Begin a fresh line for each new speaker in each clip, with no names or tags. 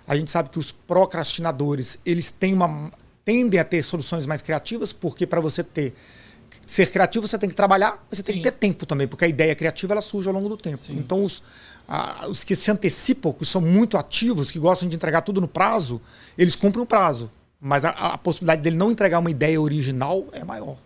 A gente sabe que os procrastinadores, eles tendem a ter soluções mais criativas, porque para você ser criativo, você tem que trabalhar, mas você tem que ter tempo também, porque a ideia criativa ela surge ao longo do tempo. Sim. Então, os que se antecipam, que são muito ativos, que gostam de entregar tudo no prazo, eles cumprem o prazo. Mas a possibilidade dele não entregar uma ideia original é maior.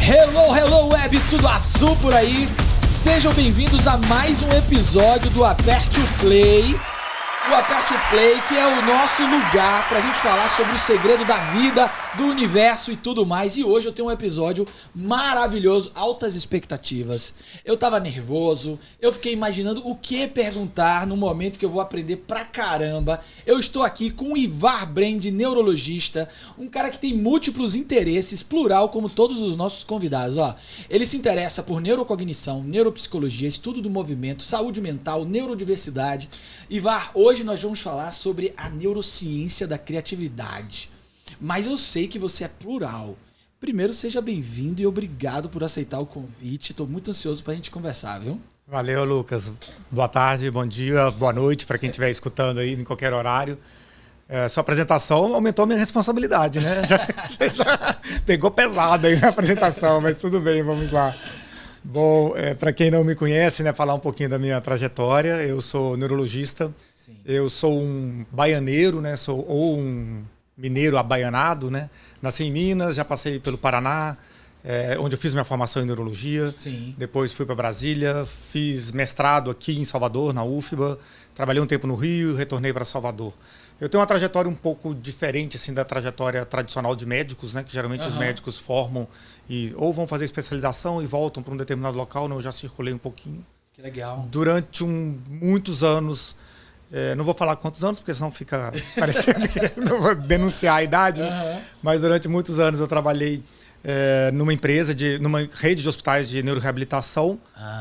Hello, web, tudo azul por aí? Sejam bem-vindos a mais um episódio do Aperte o Play. O Aperte o Play, que é o nosso lugar pra gente falar sobre o segredo da vida, do universo e tudo mais. E hoje eu tenho um episódio maravilhoso, altas expectativas. Eu tava nervoso, eu fiquei imaginando o que perguntar no momento que eu vou aprender pra caramba. Eu estou aqui com o Ivar Brand, neurologista, um cara que tem múltiplos interesses, plural, como todos os nossos convidados. Ó, ele se interessa por neurocognição, neuropsicologia, estudo do movimento, saúde mental, neurodiversidade. Ivar, hoje nós vamos falar sobre a neurociência da criatividade. Mas eu sei que você é plural. Primeiro, seja bem-vindo e obrigado por aceitar o convite. Estou muito ansioso para a gente conversar, viu?
Valeu, Lucas. Boa tarde, bom dia, boa noite para quem estiver escutando aí em qualquer horário. Sua apresentação aumentou a minha responsabilidade, né? Você já pegou pesado aí na apresentação, mas tudo bem, vamos lá. Bom, para quem não me conhece, né, falar um pouquinho da minha trajetória. Eu sou neurologista, sim. Eu sou um baianeiro, né, ou um mineiro abaianado, né? Nasci em Minas, já passei pelo Paraná, onde eu fiz minha formação em neurologia. Sim. Depois fui para Brasília, fiz mestrado aqui em Salvador, na UFBA. Trabalhei um tempo no Rio e retornei para Salvador. Eu tenho uma trajetória um pouco diferente assim, da trajetória tradicional de médicos, né? Que geralmente os médicos formam ou vão fazer especialização e voltam para um determinado local. Né? Eu já circulei um pouquinho.
Que legal.
Durante muitos anos... não vou falar quantos anos, porque senão fica parecendo que não vou denunciar a idade. Né? Mas durante muitos anos eu trabalhei numa empresa, numa rede de hospitais de neuroreabilitação.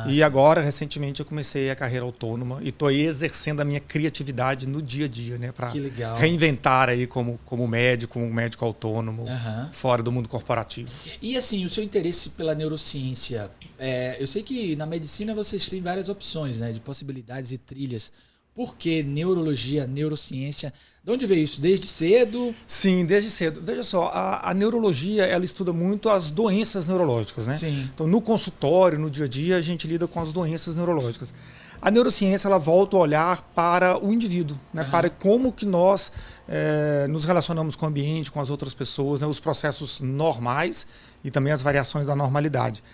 E sim. Agora, recentemente, eu comecei a carreira autônoma e estou aí exercendo a minha criatividade no dia a dia, né? Para reinventar aí como médico, um médico autônomo, fora do mundo corporativo.
E assim, o seu interesse pela neurociência, eu sei que na medicina vocês têm várias opções, né, de possibilidades e trilhas. Por que neurologia, neurociência? De onde veio isso? Desde cedo?
Sim, desde cedo. Veja só, a neurologia ela estuda muito as doenças neurológicas, né? Sim. Então, no consultório, no dia a dia, a gente lida com as doenças neurológicas. A neurociência ela volta a olhar para o indivíduo, né? Para como que nós nos relacionamos com o ambiente, com as outras pessoas, né? Os processos normais e também as variações da normalidade.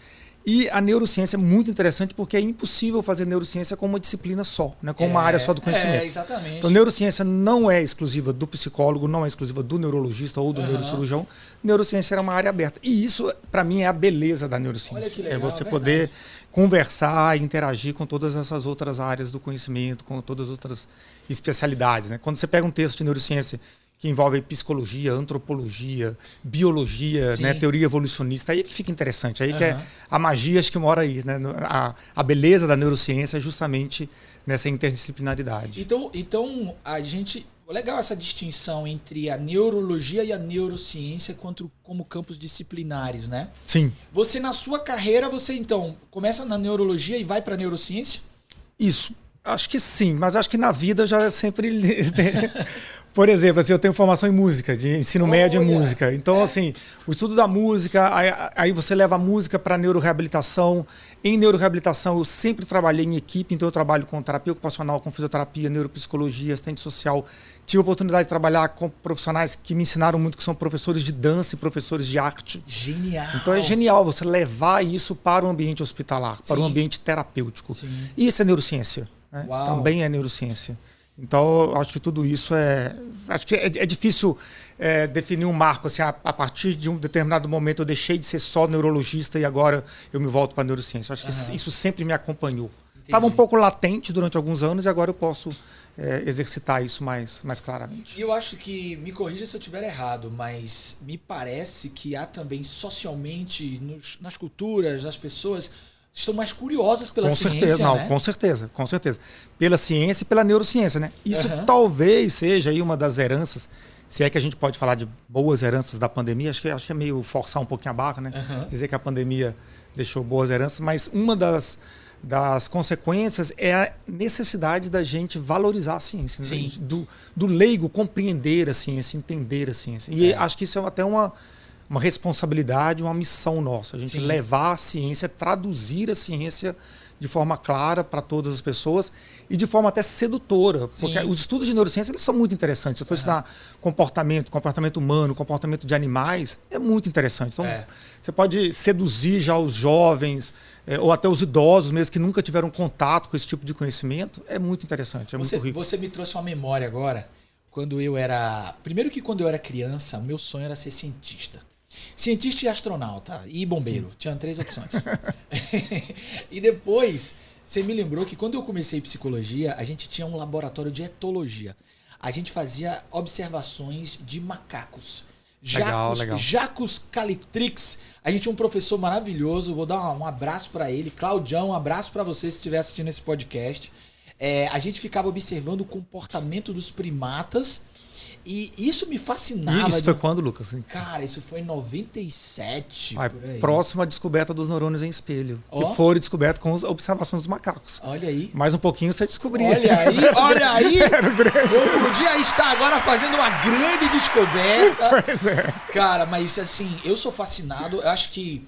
E a neurociência é muito interessante porque é impossível fazer neurociência com uma disciplina só, né? Com uma área só do conhecimento.
Exatamente.
Então, neurociência não é exclusiva do psicólogo, não é exclusiva do neurologista ou do neurocirurgião. Neurociência é uma área aberta. E isso, para mim, é a beleza da neurociência.
Olha que legal,
é você poder conversar e interagir com todas essas outras áreas do conhecimento, com todas as outras especialidades, né? Quando você pega um texto de neurociência que envolve psicologia, antropologia, biologia, né, teoria evolucionista, aí é que fica interessante, aí que é a magia, acho que mora aí, né? A beleza da neurociência é justamente nessa interdisciplinaridade.
Então a gente... Legal essa distinção entre a neurologia e a neurociência como campos disciplinares, né?
Sim.
Você, na sua carreira, você então começa na neurologia e vai para a neurociência?
Isso. Acho que sim, mas acho que na vida já sempre... Por exemplo, assim, eu tenho formação em música, de ensino médio em música. Então, assim, o estudo da música, aí você leva a música para neuroreabilitação. Em neuroreabilitação, eu sempre trabalhei em equipe, então eu trabalho com terapia ocupacional, com fisioterapia, neuropsicologia, assistente social. Tive a oportunidade de trabalhar com profissionais que me ensinaram muito, que são professores de dança e professores de arte.
Genial!
Então é genial você levar isso para o ambiente hospitalar, para o ambiente terapêutico. Sim. E isso é neurociência, né? Também é neurociência. Então, acho que tudo isso acho que é difícil definir um marco. Assim, a partir de um determinado momento eu deixei de ser só neurologista e agora eu me volto para a neurociência. Acho que isso sempre me acompanhou. Estava um pouco latente durante alguns anos e agora eu posso exercitar isso mais claramente.
E eu acho que, me corrija se eu estiver errado, mas me parece que há também socialmente, nas culturas, das pessoas... estão mais curiosas pela ciência,
não,
né?
Com certeza. Pela ciência e pela neurociência, né? Isso talvez seja aí uma das heranças, se é que a gente pode falar de boas heranças da pandemia, acho que é meio forçar um pouquinho a barra, né? Dizer que a pandemia deixou boas heranças, mas uma das das consequências é a necessidade da gente valorizar a ciência,
Sim.
do leigo compreender a ciência, entender a ciência. E acho que isso é até uma responsabilidade, uma missão nossa, a gente
Sim.
levar a ciência, traduzir a ciência de forma clara para todas as pessoas e de forma até sedutora, porque
Sim.
os estudos de neurociência eles são muito interessantes. Se for estudar comportamento humano, comportamento de animais, é muito interessante. Então, você pode seduzir já os jovens ou até os idosos mesmo que nunca tiveram contato com esse tipo de conhecimento. É muito interessante, é muito rico.
Você me trouxe uma memória agora, quando eu era... Primeiro que quando eu era criança, o meu sonho era ser cientista. Cientista e astronauta e bombeiro. Tinha 3 opções. E depois, você me lembrou que quando eu comecei psicologia, a gente tinha um laboratório de etologia. A gente fazia observações de macacos.
Legal.
Jacos Calitrix. A gente tinha um professor maravilhoso. Vou dar um abraço para ele. Claudião, um abraço para você se estiver assistindo esse podcast. A gente ficava observando o comportamento dos primatas. E isso me fascinava.
E isso foi quando, Lucas?
Cara, isso foi em 97. Por aí.
Próxima descoberta dos neurônios em espelho. Que foram descobertos com as observações dos macacos.
Olha aí.
Mais um pouquinho você descobria.
Olha aí. Eu podia estar agora fazendo uma grande descoberta.
Pois é.
Cara, mas assim, eu sou fascinado. Eu acho que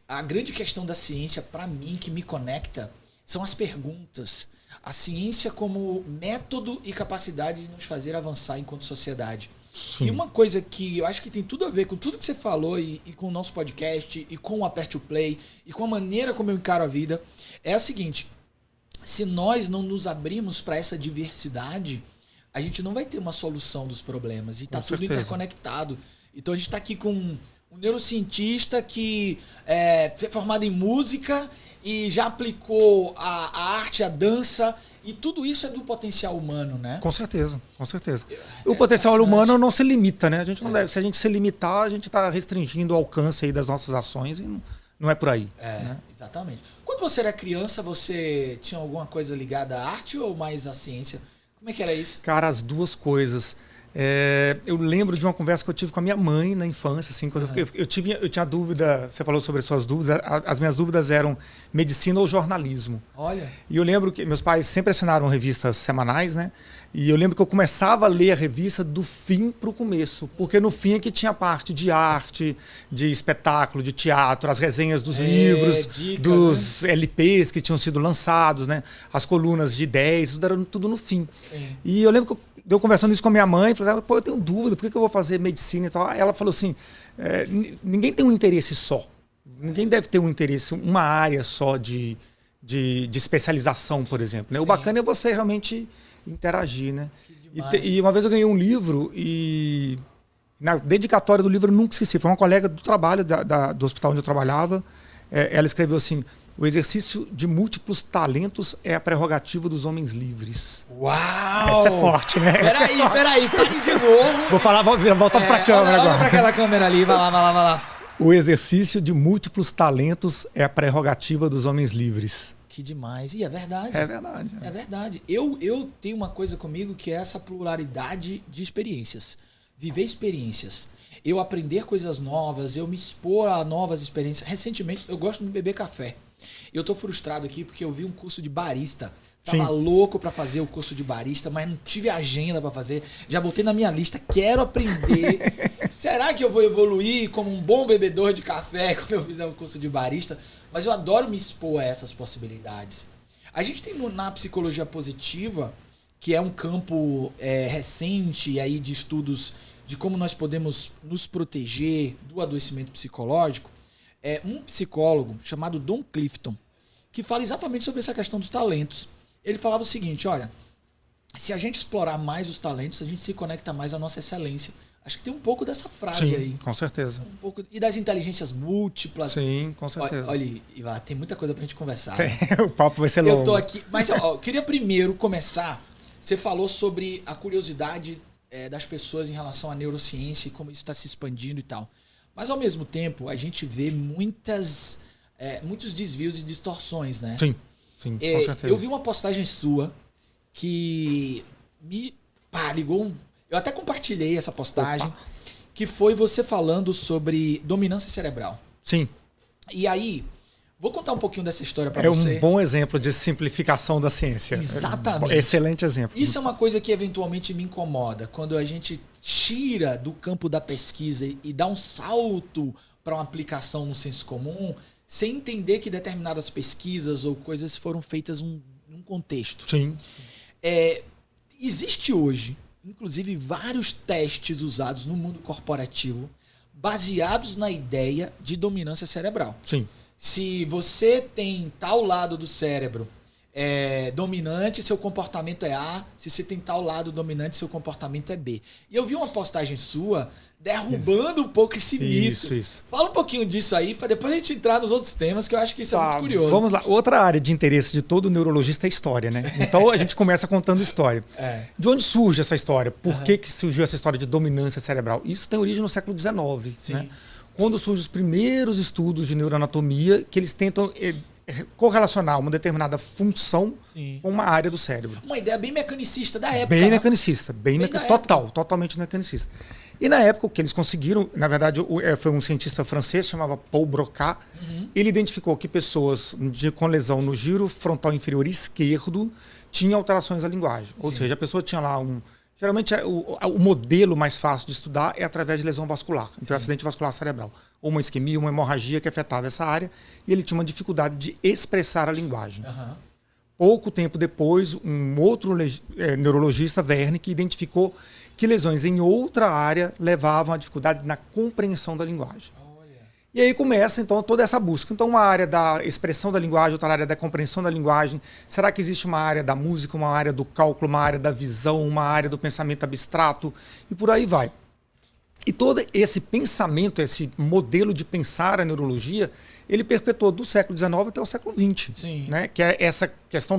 a grande questão da ciência, pra mim, que me conecta, são as perguntas. A ciência como método e capacidade de nos fazer avançar enquanto sociedade. Sim. E uma coisa que eu acho que tem tudo a ver com tudo que você falou e com o nosso podcast, e com o Aperte o Play, e com a maneira como eu encaro a vida, é a seguinte: se nós não nos abrirmos para essa diversidade, a gente não vai ter uma solução dos problemas. E está tudo interconectado. Então a gente está aqui com um neurocientista que é formado em música e já aplicou a arte, a dança, e tudo isso é do potencial humano, né?
Com certeza. O potencial humano não se limita, né? A gente não deve, se a gente se limitar, a gente está restringindo o alcance aí das nossas ações e não é por aí. Né?
Exatamente. Quando você era criança, você tinha alguma coisa ligada à arte ou mais à ciência? Como é que era isso?
Cara, as duas coisas. Eu lembro de uma conversa que eu tive com a minha mãe na infância, assim, quando eu tinha dúvida. Você falou sobre as suas dúvidas. As minhas dúvidas eram medicina ou jornalismo.
Olha.
E eu lembro que meus pais sempre assinaram revistas semanais, né? E eu lembro que eu começava a ler a revista do fim para o começo, porque no fim é que tinha parte de arte, de espetáculo, de teatro, as resenhas dos livros,
dicas,
dos LPs que tinham sido lançados, né? As colunas de ideias, tudo no fim.
Sim.
E eu lembro que eu conversando isso com a minha mãe, falei, pô, eu tenho dúvida, por que eu vou fazer medicina e tal? Aí ela falou assim, ninguém tem um interesse só. Ninguém deve ter um interesse, uma área só de especialização, por exemplo. Né? O bacana é você realmente interagir, né? E uma vez eu ganhei um livro e na dedicatória do livro eu nunca esqueci. Foi uma colega do trabalho, do hospital onde eu trabalhava. Ela escreveu assim: o exercício de múltiplos talentos é a prerrogativa dos homens livres.
Uau!
Essa é forte, né?
Peraí, fale de novo.
Vou falar, voltando pra câmera agora.
Olha pra aquela câmera ali, vai lá.
O exercício de múltiplos talentos é a prerrogativa dos homens livres.
Que demais. E é verdade.
É verdade.
É verdade. Eu tenho uma coisa comigo que é essa pluralidade de experiências. Viver experiências. Eu aprender coisas novas, eu me expor a novas experiências. Recentemente, eu gosto de beber café. Eu tô frustrado aqui porque eu vi um curso de barista. Tava louco para fazer o curso de barista, mas não tive agenda para fazer. Já botei na minha lista, quero aprender. Será que eu vou evoluir como um bom bebedor de café quando eu fizer um curso de barista? Mas eu adoro me expor a essas possibilidades. A gente tem na psicologia positiva, que é um campo recente aí de estudos de como nós podemos nos proteger do adoecimento psicológico, um psicólogo chamado Don Clifton, que fala exatamente sobre essa questão dos talentos. Ele falava o seguinte, olha, se a gente explorar mais os talentos, a gente se conecta mais à nossa excelência. Acho que tem um pouco dessa frase aí.
Com certeza.
Um pouco, e das inteligências múltiplas.
Sim, com certeza.
Olha, Ivan, tem muita coisa pra gente conversar.
O papo vai ser longo.
Eu tô aqui, mas eu queria primeiro começar. Você falou sobre a curiosidade das pessoas em relação à neurociência e como isso está se expandindo e tal. Mas ao mesmo tempo, a gente vê muitos desvios e distorções, né?
Sim, com certeza.
Eu vi uma postagem sua que me ligou. Eu até compartilhei essa postagem, que foi você falando sobre dominância cerebral.
Sim.
E aí, Vou contar um pouquinho dessa história para
É
você.
um bom exemplo de simplificação da ciência.
Exatamente.
Excelente exemplo.
Isso é uma coisa que eventualmente me incomoda. Quando a gente tira do campo da pesquisa e dá um salto para uma aplicação no senso comum, sem entender que determinadas pesquisas ou coisas foram feitas num contexto.
Sim.
Existe hoje, inclusive, vários testes usados no mundo corporativo baseados na ideia de dominância cerebral.
Sim.
Se você tem tal lado do cérebro dominante, seu comportamento é A. Se você tem tal lado dominante, seu comportamento é B. E eu vi uma postagem sua derrubando um pouco esse mito.
Isso.
Fala um pouquinho disso aí, para depois a gente entrar nos outros temas, que eu acho que isso é muito curioso.
Vamos lá. Outra área de interesse de todo neurologista é história, né? Então a gente começa contando história. De onde surge essa história? Por que surgiu essa história de dominância cerebral? Isso tem origem no século XIX.
Sim.
Né? Quando surgem os primeiros estudos de neuroanatomia, que eles tentam correlacionar uma determinada função com uma área do cérebro.
Uma ideia bem mecanicista da época.
Bem mecanicista.
Total,
totalmente mecanicista. E na época o que eles conseguiram, na verdade foi um cientista francês, chamava Paul Broca, ele identificou que pessoas com lesão no giro frontal inferior esquerdo tinham alterações da linguagem. Ou seja, a pessoa tinha lá geralmente o modelo mais fácil de estudar é através de lesão vascular, então acidente vascular cerebral, ou uma isquemia, uma hemorragia que afetava essa área, e ele tinha uma dificuldade de expressar a linguagem. Pouco tempo depois, um outro neurologista, Wernicke, identificou que lesões em outra área levavam à dificuldade na compreensão da linguagem. E aí começa, então, toda essa busca. Então, uma área da expressão da linguagem, outra área da compreensão da linguagem. Será que existe uma área da música, uma área do cálculo, uma área da visão, uma área do pensamento abstrato? E por aí vai. E todo esse pensamento, esse modelo de pensar a neurologia, ele perpetuou do século XIX até o século XX. Né? Que é essa questão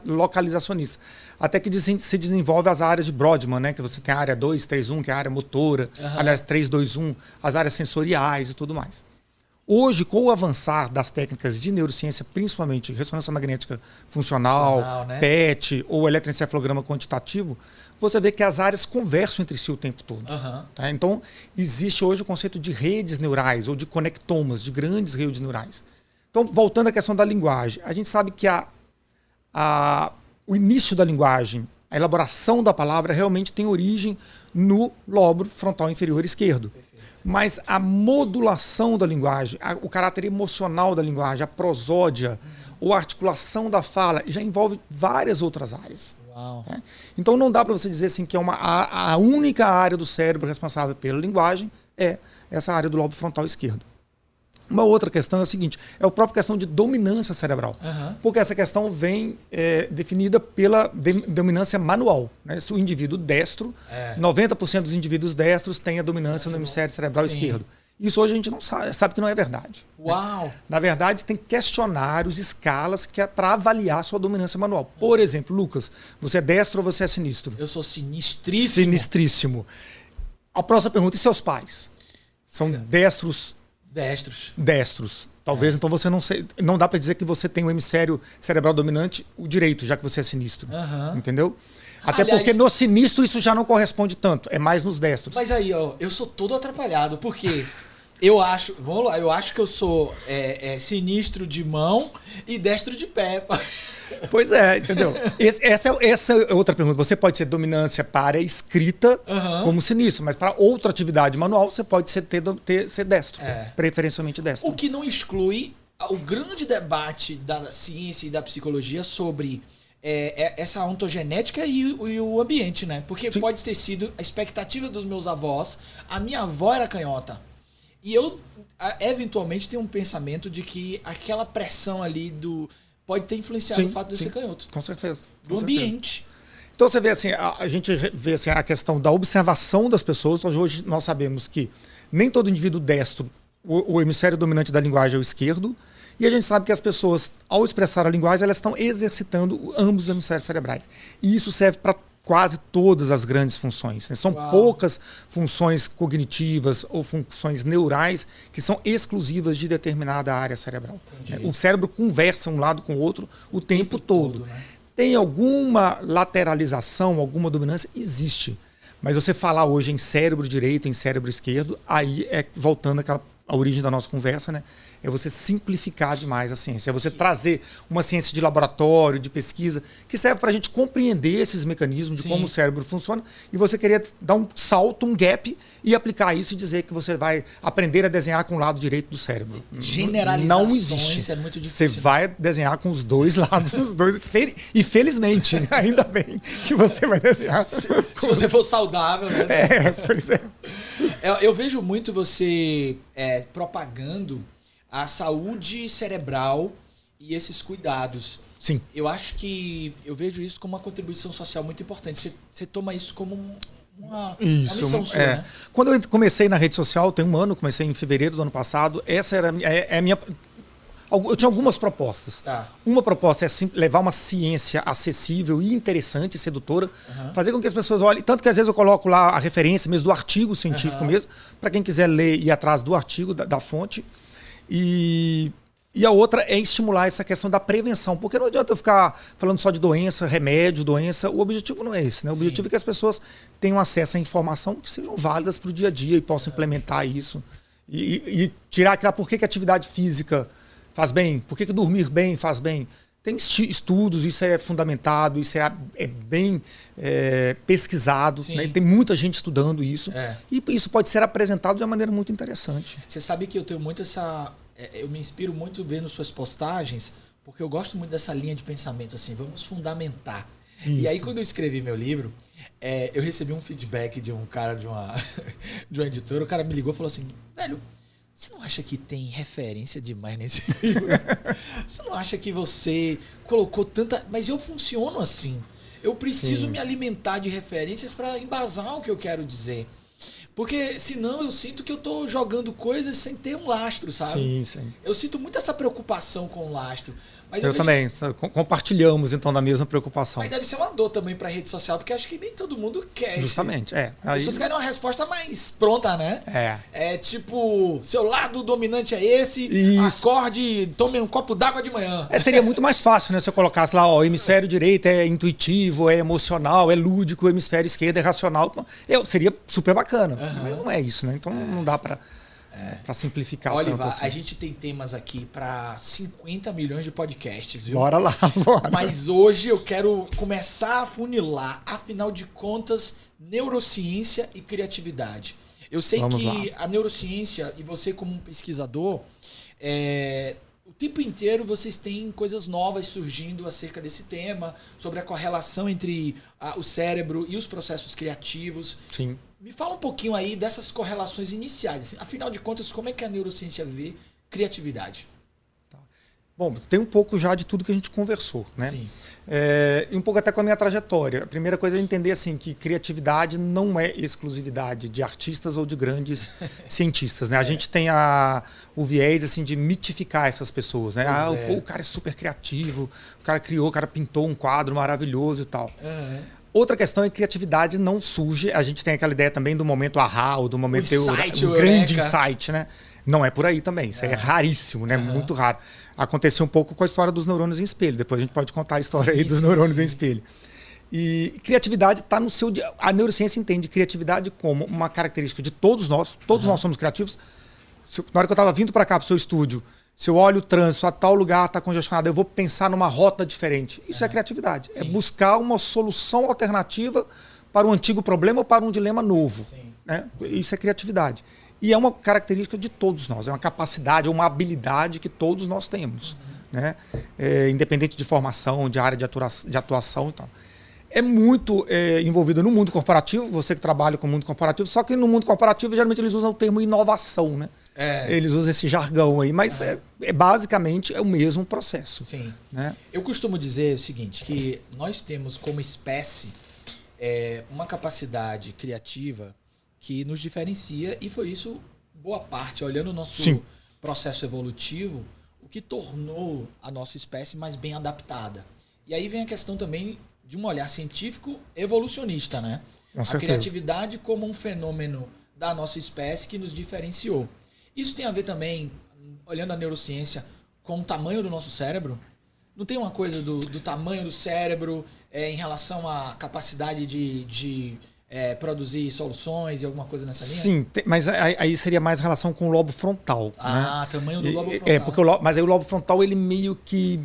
localizacionista. Até que se desenvolve as áreas de Brodmann, né? Que você tem a área 2, 3, 1, que é a área motora, aliás, 3, 2, 1, as áreas sensoriais e tudo mais. Hoje, com o avançar das técnicas de neurociência, principalmente ressonância magnética funcional, né? PET ou eletroencefalograma quantitativo, você vê que as áreas conversam entre si o tempo todo. Tá? Então, existe hoje o conceito de redes neurais ou de conectomas, de grandes redes neurais. Então, voltando à questão da linguagem, a gente sabe que o início da linguagem, a elaboração da palavra realmente tem origem no lobo frontal inferior esquerdo. Mas a modulação da linguagem, o caráter emocional da linguagem, a prosódia ou a articulação da fala já envolve várias outras áreas. Né? Então não dá para você dizer assim que é a única área do cérebro responsável pela linguagem é essa área do lobo frontal esquerdo. Uma outra questão é a seguinte, é a própria questão de dominância cerebral. Porque essa questão vem definida pela dominância manual. Né? Se o indivíduo destro, 90% dos indivíduos destros têm a dominância no hemisfério cerebral esquerdo. Isso hoje a gente não sabe que não é verdade.
Uau!
Na verdade, tem questionários, escalas que é para avaliar a sua dominância manual. Por exemplo, Lucas, você é destro ou você é sinistro?
Eu sou sinistríssimo.
Sinistríssimo. A próxima pergunta, e seus pais? São destros? Destros. Talvez então você não dá para dizer que você tem o hemisfério cerebral dominante, o direito, já que você é sinistro. Entendeu? Até porque no sinistro isso já não corresponde tanto, é mais nos destros.
Mas aí, ó, eu sou todo atrapalhado, porque eu acho que eu sou sinistro de mão e destro de pé.
Pois é, entendeu? Essa é outra pergunta. Você pode ser dominância para escrita como sinistro, mas para outra atividade manual você pode ser destro, preferencialmente destro.
O que não exclui o grande debate da ciência e da psicologia sobre essa ontogenética e o ambiente, né? Porque pode ter sido a expectativa dos meus avós. A minha avó era canhota. E eu, eventualmente, tenho um pensamento de que aquela pressão ali pode ter influenciado o fato de eu ser canhoto.
Com certeza.
Do ambiente.
Então você vê assim, a gente vê assim, a questão da observação das pessoas. Então, hoje nós sabemos que nem todo indivíduo destro, o hemisfério dominante da linguagem é o esquerdo. E a gente sabe que as pessoas, ao expressar a linguagem, elas estão exercitando ambos os hemisférios cerebrais. E isso serve para quase todas as grandes funções. Né? São poucas funções cognitivas ou funções neurais que são exclusivas de determinada área cerebral. Né? O cérebro conversa um lado com o outro o tempo todo. Né? Tem alguma lateralização, alguma dominância? Existe. Mas você falar hoje em cérebro direito, em cérebro esquerdo, aí é voltando a origem da nossa conversa, né? É você simplificar demais a ciência. É você trazer uma ciência de laboratório, de pesquisa, que serve para a gente compreender esses mecanismos de como o cérebro funciona e você querer dar um salto, um gap e aplicar isso e dizer que você vai aprender a desenhar com o lado direito do cérebro.
Generalizações
não existe.
É muito difícil.
Você vai desenhar com os dois lados dos dois. E felizmente, ainda bem que você vai desenhar.
Se você for saudável, né?
Pois é.
Eu vejo muito você propagando a saúde cerebral e esses cuidados.
Sim.
Eu acho que eu vejo isso como uma contribuição social muito importante. Você toma isso como uma missão sua, né?
Quando eu comecei na rede social, tem um ano, comecei em fevereiro do ano passado, essa era a minha... Eu tinha algumas propostas.
Tá.
Uma proposta é levar uma ciência acessível e interessante, sedutora, fazer com que as pessoas olhem. Tanto que às vezes eu coloco lá a referência mesmo do artigo científico mesmo, para quem quiser ler e ir atrás do artigo, da fonte. E a outra é estimular essa questão da prevenção, porque não adianta eu ficar falando só de doença, remédio, doença. O objetivo não é esse, né? O objetivo é que as pessoas tenham acesso à informação que sejam válidas para o dia a dia e possam implementar isso. E tirar aquela por que a atividade física faz bem, por que dormir bem faz bem. Tem estudos, isso é fundamentado, isso é bem pesquisado, né? Tem muita gente estudando isso. E isso pode ser apresentado de uma maneira muito interessante.
Você sabe que eu tenho muito eu me inspiro muito vendo suas postagens, porque eu gosto muito dessa linha de pensamento, assim, vamos fundamentar. Isso. E aí, quando eu escrevi meu livro, eu recebi um feedback de um cara de uma editora. O cara me ligou e falou assim, velho, você não acha que tem referência demais nesse livro? Você não acha que você colocou tanta... Mas eu funciono assim. Eu preciso me alimentar de referências para embasar o que eu quero dizer. Porque senão eu sinto que eu tô jogando coisas sem ter um lastro, sabe?
Sim.
Eu sinto muito essa preocupação com o lastro. Mas
eu também. Compartilhamos, então, da mesma preocupação.
Mas deve ser uma dor também pra rede social, porque acho que nem todo mundo quer.
Justamente,
As pessoas querem uma resposta mais pronta, né? É tipo, seu lado dominante é esse, acorde, tome um copo d'água de manhã.
Seria muito mais fácil, né? Se eu colocasse lá, o hemisfério direito é intuitivo, é emocional, é lúdico, o hemisfério esquerdo é racional. Seria super bacana, mas não é isso, né? Então não dá pra simplificar.
Olha,
tanto assim.
A gente tem temas aqui para 50 milhões de podcasts, viu?
Bora lá, bora.
Mas hoje eu quero começar a funilar, afinal de contas, neurociência e criatividade. Eu sei que a neurociência, e você como um pesquisador, o tempo inteiro vocês têm coisas novas surgindo acerca desse tema, sobre a correlação entre o cérebro e os processos criativos.
Sim.
Me fala um pouquinho aí dessas correlações iniciais. Afinal de contas, como é que a neurociência vê criatividade?
Bom, tem um pouco já de tudo que a gente conversou, né?
Sim.
E um pouco até com a minha trajetória. A primeira coisa é entender assim, que criatividade não é exclusividade de artistas ou de grandes cientistas, né? A gente tem o viés assim, de mitificar essas pessoas, né? O cara é super criativo, o cara pintou um quadro maravilhoso e tal. Outra questão é que criatividade não surge. A gente tem aquela ideia também do momento ahá, ou do momento um grande insight, né? Não é por aí também. Isso é raríssimo, né? Muito raro. Aconteceu um pouco com a história dos neurônios em espelho. Depois a gente pode contar a história dos neurônios em espelho. E criatividade está no seu... A neurociência entende criatividade como uma característica de todos nós. Todos nós somos criativos. Na hora que eu estava vindo para cá, para o seu estúdio, se eu olho o trânsito, a tal lugar está congestionado, eu vou pensar numa rota diferente. Isso é criatividade. Sim. É buscar uma solução alternativa para um antigo problema ou para um dilema novo. Né? Isso é criatividade. E é uma característica de todos nós. É uma capacidade, é uma habilidade que todos nós temos. Né? Independente de formação, de área de atuação e tal. É muito envolvido no mundo corporativo, você que trabalha com o mundo corporativo, só que no mundo corporativo geralmente eles usam o termo inovação, né? Eles usam esse jargão aí, mas basicamente é o mesmo processo.
Sim.
Né?
Eu costumo dizer o seguinte, que nós temos como espécie uma capacidade criativa que nos diferencia, e foi isso, boa parte, olhando o nosso processo evolutivo, o que tornou a nossa espécie mais bem adaptada. E aí vem a questão também de um olhar científico evolucionista, né? A criatividade como um fenômeno da nossa espécie que nos diferenciou. Isso tem a ver também, olhando a neurociência, com o tamanho do nosso cérebro? Não tem uma coisa do tamanho do cérebro em relação à capacidade de produzir soluções e alguma coisa nessa linha?
Sim, mas aí seria mais relação com o lobo frontal.
Ah,
né?
tamanho do lobo frontal.
Porque mas aí o lobo frontal, ele meio que...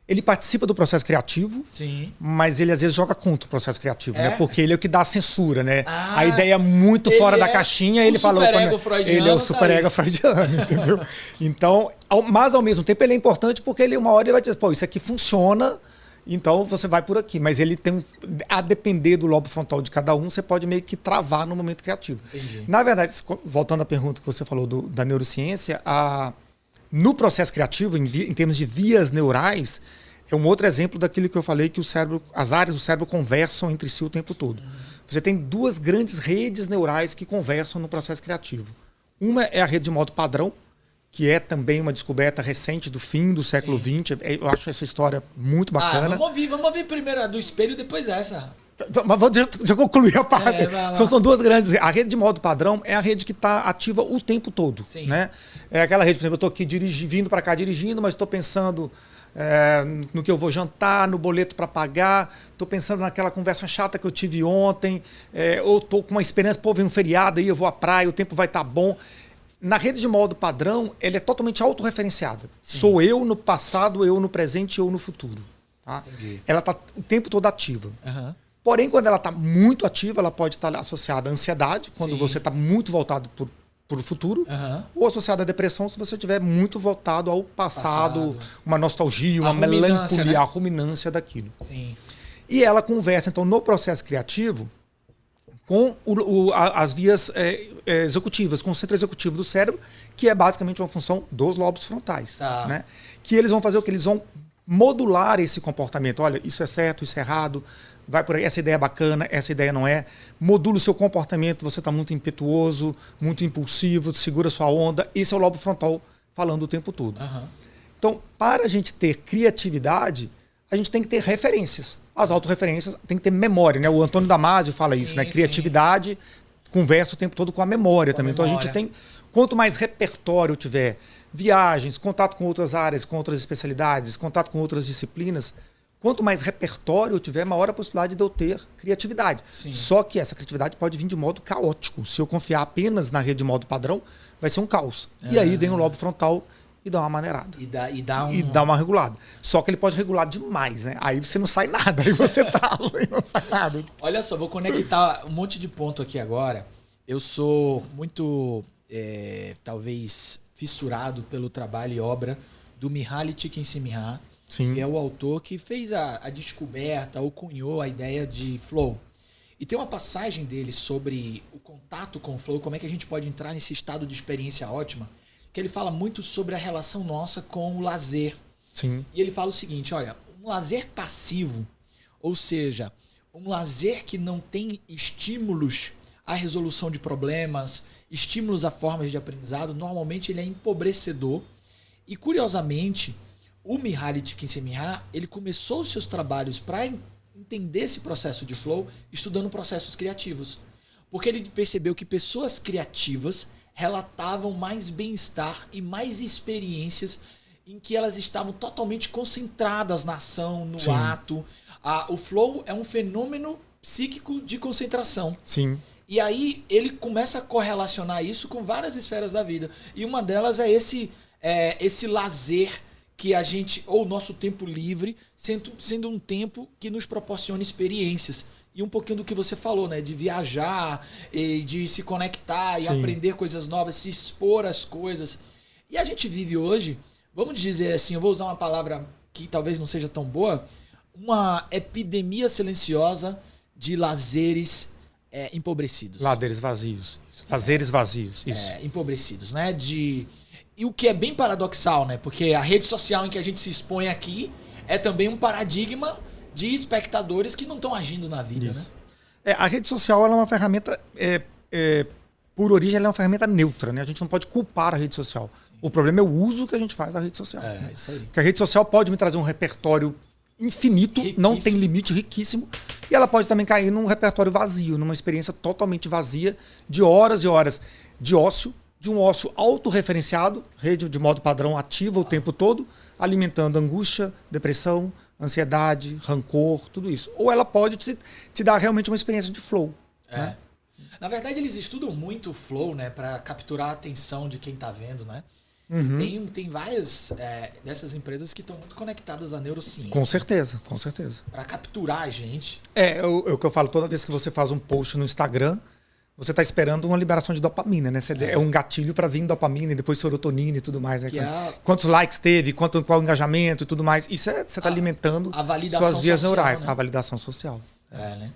Ele participa do processo criativo,
Sim.
mas ele às vezes joga contra o processo criativo, né? Porque ele é o que dá a censura, né? A ideia é muito fora da caixinha, ele falou... Ele é o superego freudiano, entendeu? Então, mas ao mesmo tempo ele é importante porque ele uma hora ele vai dizer, pô, isso aqui funciona, então você vai por aqui. Mas ele tem, a depender do lobo frontal de cada um, você pode meio que travar no momento criativo.
Entendi.
Na verdade, voltando à pergunta que você falou da neurociência, no processo criativo, em termos de vias neurais, é um outro exemplo daquilo que eu falei que as áreas do cérebro conversam entre si o tempo todo. Você tem duas grandes redes neurais que conversam no processo criativo. Uma é a rede de modo padrão, que é também uma descoberta recente do fim do século XX. Eu acho essa história muito bacana.
Vamos ouvir primeiro a do espelho e depois essa.
Mas deixa eu concluir a parte. São duas grandes. A rede de modo padrão é a rede que está ativa o tempo todo.
Sim.
Né? É aquela rede, por exemplo, eu estou aqui vindo para cá dirigindo, mas estou pensando no que eu vou jantar, no boleto para pagar, estou pensando naquela conversa chata que eu tive ontem, ou estou com uma esperança, pô, vem um feriado aí, eu vou à praia, o tempo vai estar bom. Na rede de modo padrão, ela é totalmente autorreferenciada. Sim. Sou eu no passado, eu no presente, eu no futuro. Tá? Ela está o tempo todo ativa.
Uhum.
Porém, quando ela está muito ativa, ela pode estar associada à ansiedade, quando
Sim. você
está muito voltado para o futuro, ou associada à depressão, se você estiver muito voltado ao passado, uma nostalgia, uma melancolia, né? A ruminância daquilo.
Sim.
E ela conversa, então, no processo criativo, com as vias executivas, com o centro executivo do cérebro, que é basicamente uma função dos lobos frontais.
Tá.
Né? Que eles vão fazer o que? Eles vão modular esse comportamento. Olha, isso é certo, isso é errado, vai por aí, essa ideia é bacana, essa ideia não é. Modula o seu comportamento, você está muito impetuoso, muito impulsivo, segura sua onda. Esse é o lobo frontal falando o tempo todo.
Uhum.
Então, para a gente ter criatividade, a gente tem que ter referências. As autorreferências tem que ter memória, né? O Antônio Damasio fala isso, né? Criatividade conversa o tempo todo com a memória também. Então a gente tem, quanto mais repertório tiver, viagens, contato com outras áreas, com outras especialidades, contato com outras disciplinas, quanto mais repertório eu tiver, maior a possibilidade de eu ter criatividade.
Sim.
Só que essa criatividade pode vir de modo caótico. Se eu confiar apenas na rede de modo padrão, vai ser um caos. E aí vem o lobo frontal e dá uma maneirada.
E dá
uma regulada. Só que ele pode regular demais, né? Aí você não sai nada, aí você trava e não sai nada.
Olha só, vou conectar um monte de ponto aqui agora. Eu sou muito, talvez, fissurado pelo trabalho e obra do Mihaly Csikszentmihalyi, que é o autor que fez a descoberta, ou cunhou a ideia de flow. E tem uma passagem dele sobre o contato com o flow, como é que a gente pode entrar nesse estado de experiência ótima, que ele fala muito sobre a relação nossa com o lazer.
Sim.
E ele fala o seguinte, olha, um lazer passivo, ou seja, um lazer que não tem estímulos à resolução de problemas, estímulos a formas de aprendizado, normalmente ele é empobrecedor. E curiosamente, o Mihaly Csikszentmihalyi, ele começou os seus trabalhos para entender esse processo de flow estudando processos criativos. Porque ele percebeu que pessoas criativas relatavam mais bem-estar e mais experiências em que elas estavam totalmente concentradas na ação, no ato. O flow é um fenômeno psíquico de concentração.
Sim.
E aí ele começa a correlacionar isso com várias esferas da vida. E uma delas é esse lazer que a gente, ou o nosso tempo livre, sendo um tempo que nos proporciona experiências. E um pouquinho do que você falou, né? De viajar, e de se conectar e aprender coisas novas, se expor às coisas. E a gente vive hoje, vamos dizer assim, eu vou usar uma palavra que talvez não seja tão boa, uma epidemia silenciosa de lazeres empobrecidos.
Lazeres vazios. Lazeres vazios, isso.
Empobrecidos, né? E o que é bem paradoxal, né? Porque a rede social em que a gente se expõe aqui é também um paradigma de espectadores que não estão agindo na vida,
isso.
Né?
A rede social ela é uma ferramenta, por origem, ela é uma ferramenta neutra, né? A gente não pode culpar a rede social. Sim. O problema é o uso que a gente faz da rede social. Né?
Isso aí.
Porque a rede social pode me trazer um repertório infinito, riquíssimo. Não tem limite, riquíssimo. E ela pode também cair num repertório vazio, numa experiência totalmente vazia, de horas e horas de ócio, de um ócio autorreferenciado, rede de modo padrão ativa o tempo todo, alimentando angústia, depressão, ansiedade, rancor, tudo isso. Ou ela pode te dar realmente uma experiência de flow. Né?
Na verdade, eles estudam muito o flow, né? Para capturar a atenção de quem tá vendo, né? Tem várias dessas empresas que estão muito conectadas à neurociência.
Com certeza, com certeza.
Para capturar a gente.
É o que eu falo, toda vez que você faz um post no Instagram, você está esperando uma liberação de dopamina, né? É um gatilho para vir dopamina e depois serotonina e tudo mais. Né? Quantos likes teve, qual o engajamento e tudo mais. Isso você está alimentando suas vias
social,
neurais,
né?
A validação social.
Né?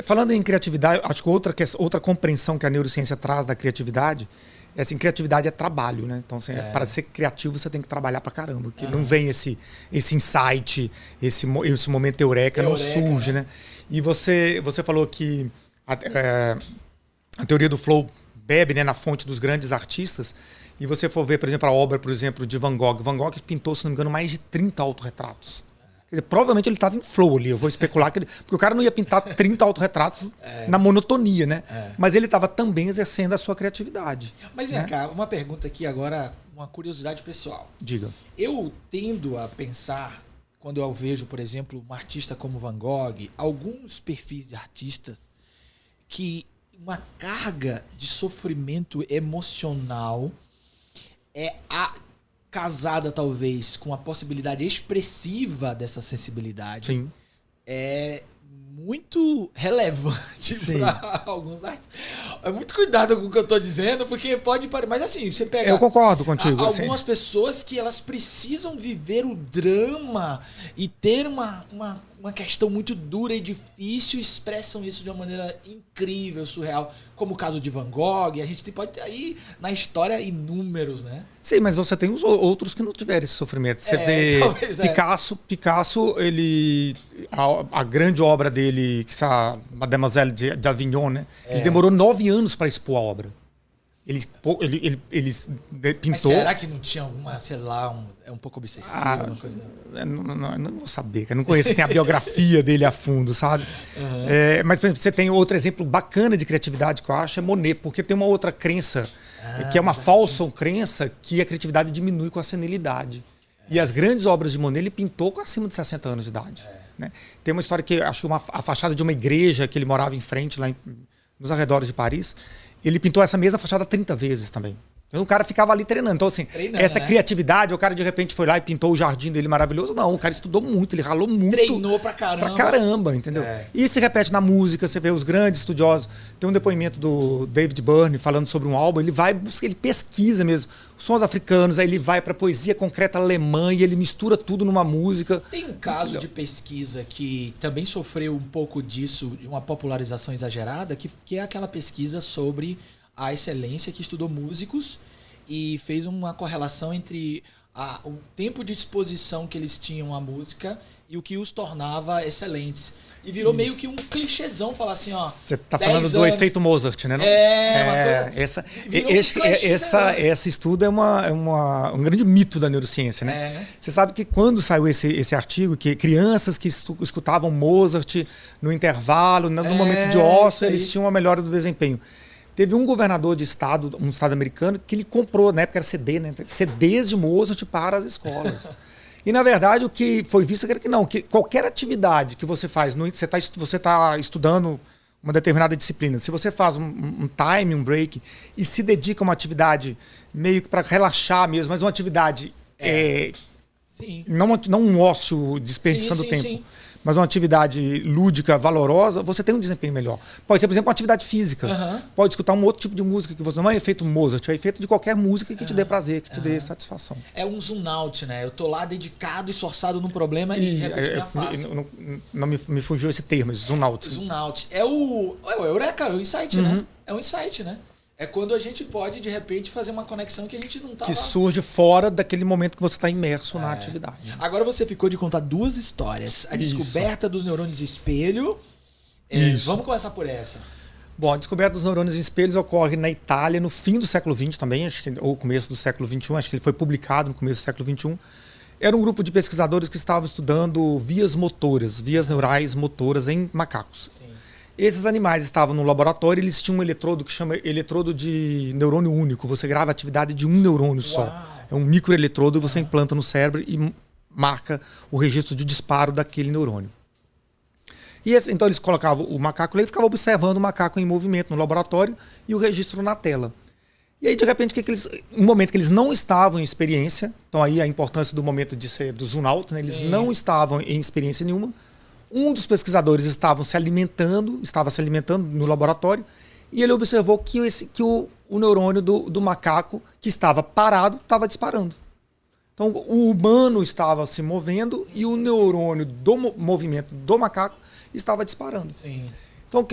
Falando em criatividade, acho que outra compreensão que a neurociência traz da criatividade é assim, criatividade é trabalho, né? Então, assim, para ser criativo, você tem que trabalhar pra caramba. Porque não vem esse insight, esse momento eureka não surge, né? E você falou que a teoria do flow bebe, né, na fonte dos grandes artistas. E você for ver, por exemplo, a obra, por exemplo, de Van Gogh. Van Gogh pintou, se não me engano, mais de 30 autorretratos. Quer dizer, provavelmente ele estava em flow ali. Eu vou especular porque o cara não ia pintar 30 autorretratos na monotonia, né? Mas ele estava também exercendo a sua criatividade.
Mas vem cá, uma pergunta aqui agora, uma curiosidade pessoal.
Diga.
Eu tendo a pensar, quando eu vejo, por exemplo, um artista como Van Gogh, alguns perfis de artistas que uma carga de sofrimento emocional casada talvez com a possibilidade expressiva dessa sensibilidade.
Sim.
É muito relevante para alguns artistas. É muito cuidado com o que eu tô dizendo, porque pode parecer. Mas assim, você pega.
Eu concordo contigo.
Algumas pessoas que elas precisam viver o drama e ter uma questão muito dura e difícil, expressam isso de uma maneira incrível, surreal, como o caso de Van Gogh. A gente pode ter aí na história inúmeros, né?
Sim, mas você tem os outros que não tiveram esse sofrimento. Você vê talvez, Picasso, ele a grande obra dele, que é Mademoiselle de Avignon, né? Ele demorou 9 anos para expor a obra. Ele pintou.
Mas será que não tinha alguma, sei lá, um pouco obsessiva? Uma coisa...
Não vou saber, eu não conheço, tem a biografia dele a fundo, sabe? Mas, por exemplo, você tem outro exemplo bacana de criatividade que eu acho, é Monet, porque tem uma outra crença, que é uma falsa crença, que a criatividade diminui com a senilidade. E as grandes obras de Monet ele pintou com acima de 60 anos de idade. Né? Tem uma história que, acho que a fachada de uma igreja que ele morava em frente, lá nos arredores de Paris, ele pintou essa mesma fachada 30 vezes também. Então o cara ficava ali treinando. Então, assim, essa criatividade, o cara de repente foi lá e pintou o jardim dele maravilhoso. Não, o cara estudou muito, ele ralou muito.
Treinou pra caramba.
Pra caramba, entendeu? E se repete na música, você vê os grandes estudiosos. Tem um depoimento do David Byrne falando sobre um álbum, ele vai buscar, ele pesquisa mesmo sons africanos, aí ele vai pra poesia concreta alemã e ele mistura tudo numa música.
Tem um caso de pesquisa que também sofreu um pouco disso, de uma popularização exagerada, que é aquela pesquisa sobre a excelência, que estudou músicos e fez uma correlação entre o tempo de exposição que eles tinham à música e o que os tornava excelentes. E virou meio que um clichêzão falar assim, ó.
Você tá falando do efeito Mozart, né? Esse estudo é um grande mito da neurociência, né? Você sabe que quando saiu esse artigo, que crianças que escutavam Mozart no intervalo, no momento de ócio, eles tinham uma melhora do desempenho. Teve um governador de estado, um estado americano, que ele comprou, na época era CD, né? CDs de Mozart para as escolas. E, na verdade, o que foi visto era que qualquer atividade que você faz, você está estudando uma determinada disciplina, se você faz um time, um break, e se dedica a uma atividade meio que para relaxar mesmo, mas uma atividade não um ócio desperdiçando tempo. Sim. Mas uma atividade lúdica, valorosa, você tem um desempenho melhor. Pode ser, por exemplo, uma atividade física. Pode escutar um outro tipo de música que você não é efeito Mozart, é efeito de qualquer música que te dê prazer, que te dê satisfação.
É um zoom out, né? Eu tô lá dedicado, esforçado no problema e de repente já faço.
Não me fugiu esse termo, zoom out.
Zoom out. É o Eureka, é o insight, né? É um insight, né? É quando a gente pode, de repente, fazer uma conexão que a gente não tá
que surge fora daquele momento que você está imerso na atividade.
Agora você ficou de contar 2 histórias. A descoberta dos neurônios de espelho. Vamos começar por essa.
Bom, a descoberta dos neurônios de espelhos ocorre na Itália no fim do século XX também, ou começo do século XXI. Acho que ele foi publicado no começo do século XXI. Era um grupo de pesquisadores que estavam estudando vias neurais motoras em macacos. Sim. Esses animais estavam no laboratório, eles tinham um eletrodo que chama eletrodo de neurônio único. Você grava a atividade de um neurônio só. É um microeletrodo e você implanta no cérebro e marca o registro de disparo daquele neurônio. Então eles colocavam o macaco lá e ficavam observando o macaco em movimento no laboratório e o registro na tela. E aí, de repente, um momento que eles não estavam em experiência, então aí a importância do momento de ser do zoom out, né? Eles não estavam em experiência nenhuma. Um dos pesquisadores estava se alimentando no laboratório, e ele observou que o neurônio do macaco, que estava parado, estava disparando. Então, o humano estava se movendo e o neurônio do movimento do macaco estava disparando.
Sim.
Então,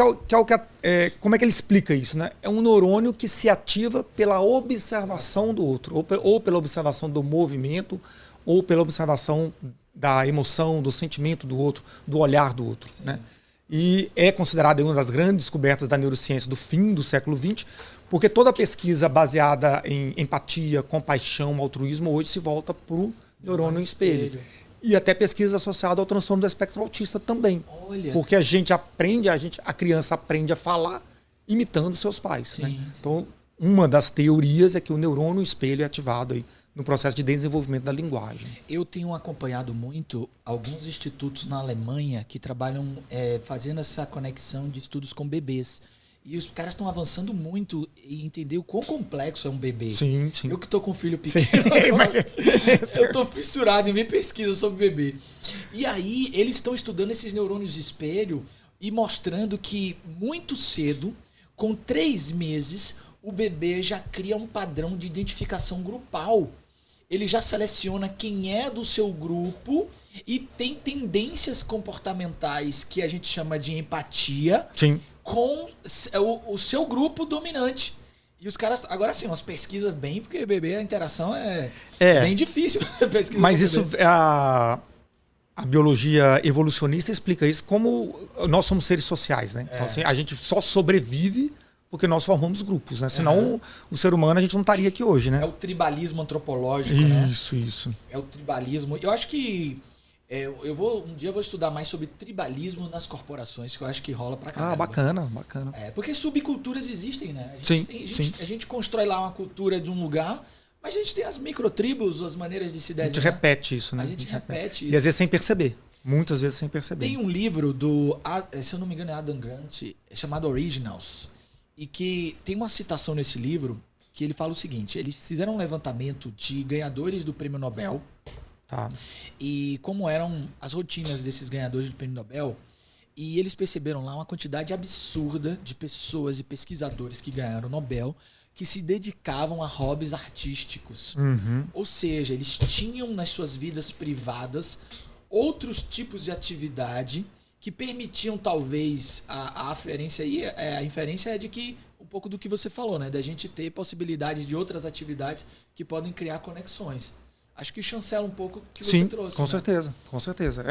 como é que ele explica isso? Né? É um neurônio que se ativa pela observação do outro, ou pela observação do movimento, ou pela observação da emoção, do sentimento do outro, do olhar do outro. Né? E é considerada uma das grandes descobertas da neurociência do fim do século XX, porque toda pesquisa baseada em empatia, compaixão, altruísmo, hoje se volta para o neurônio espelho. E até pesquisa associada ao transtorno do espectro autista também.
Olha.
Porque a criança aprende a falar imitando seus pais.
Sim,
né?
sim.
Então, uma das teorias é que o neurônio espelho é ativado aí no processo de desenvolvimento da linguagem.
Eu tenho acompanhado muito alguns institutos na Alemanha que trabalham fazendo essa conexão de estudos com bebês. E os caras estão avançando muito em entender o quão complexo é um bebê.
Sim, sim.
Eu que estou com um filho pequeno, eu estou fissurado em ver pesquisa sobre bebê. E aí eles estão estudando esses neurônios espelho e mostrando que muito cedo, com 3 meses, o bebê já cria um padrão de identificação grupal. Ele já seleciona quem é do seu grupo e tem tendências comportamentais que a gente chama de empatia.
Sim.
Com o seu grupo dominante. E os caras, agora sim, umas pesquisas bem, porque bebê, a interação é bem difícil.
Mas isso, a biologia evolucionista explica isso como nós somos seres sociais, né? Então, assim, a gente só sobrevive porque nós formamos grupos, né? Senão o ser humano a gente não estaria aqui hoje, né?
É o tribalismo antropológico, né?
Isso.
É o tribalismo. Eu acho que um dia eu vou estudar mais sobre tribalismo nas corporações, que eu acho que rola pra caramba.
Bacana.
Porque subculturas existem, né? A gente constrói lá uma cultura de um lugar, mas a gente tem as microtribos, as maneiras de se desenhar.
A gente repete isso, né?
A gente repete isso.
E às vezes sem perceber. Muitas vezes sem perceber.
Tem um livro se eu não me engano é Adam Grant, chamado Originals, e que tem uma citação nesse livro que ele fala o seguinte: eles fizeram um levantamento de ganhadores do Prêmio Nobel.
Tá.
E como eram as rotinas desses ganhadores do Prêmio Nobel, e eles perceberam lá uma quantidade absurda de pessoas e pesquisadores que ganharam o Nobel que se dedicavam a hobbies artísticos. Ou seja, eles tinham nas suas vidas privadas outros tipos de atividade que permitiam talvez a aferência aí, a inferência é de que um pouco do que você falou, né, da gente ter possibilidades de outras atividades que podem criar conexões. Acho que chancela um pouco o que você trouxe.
Com certeza.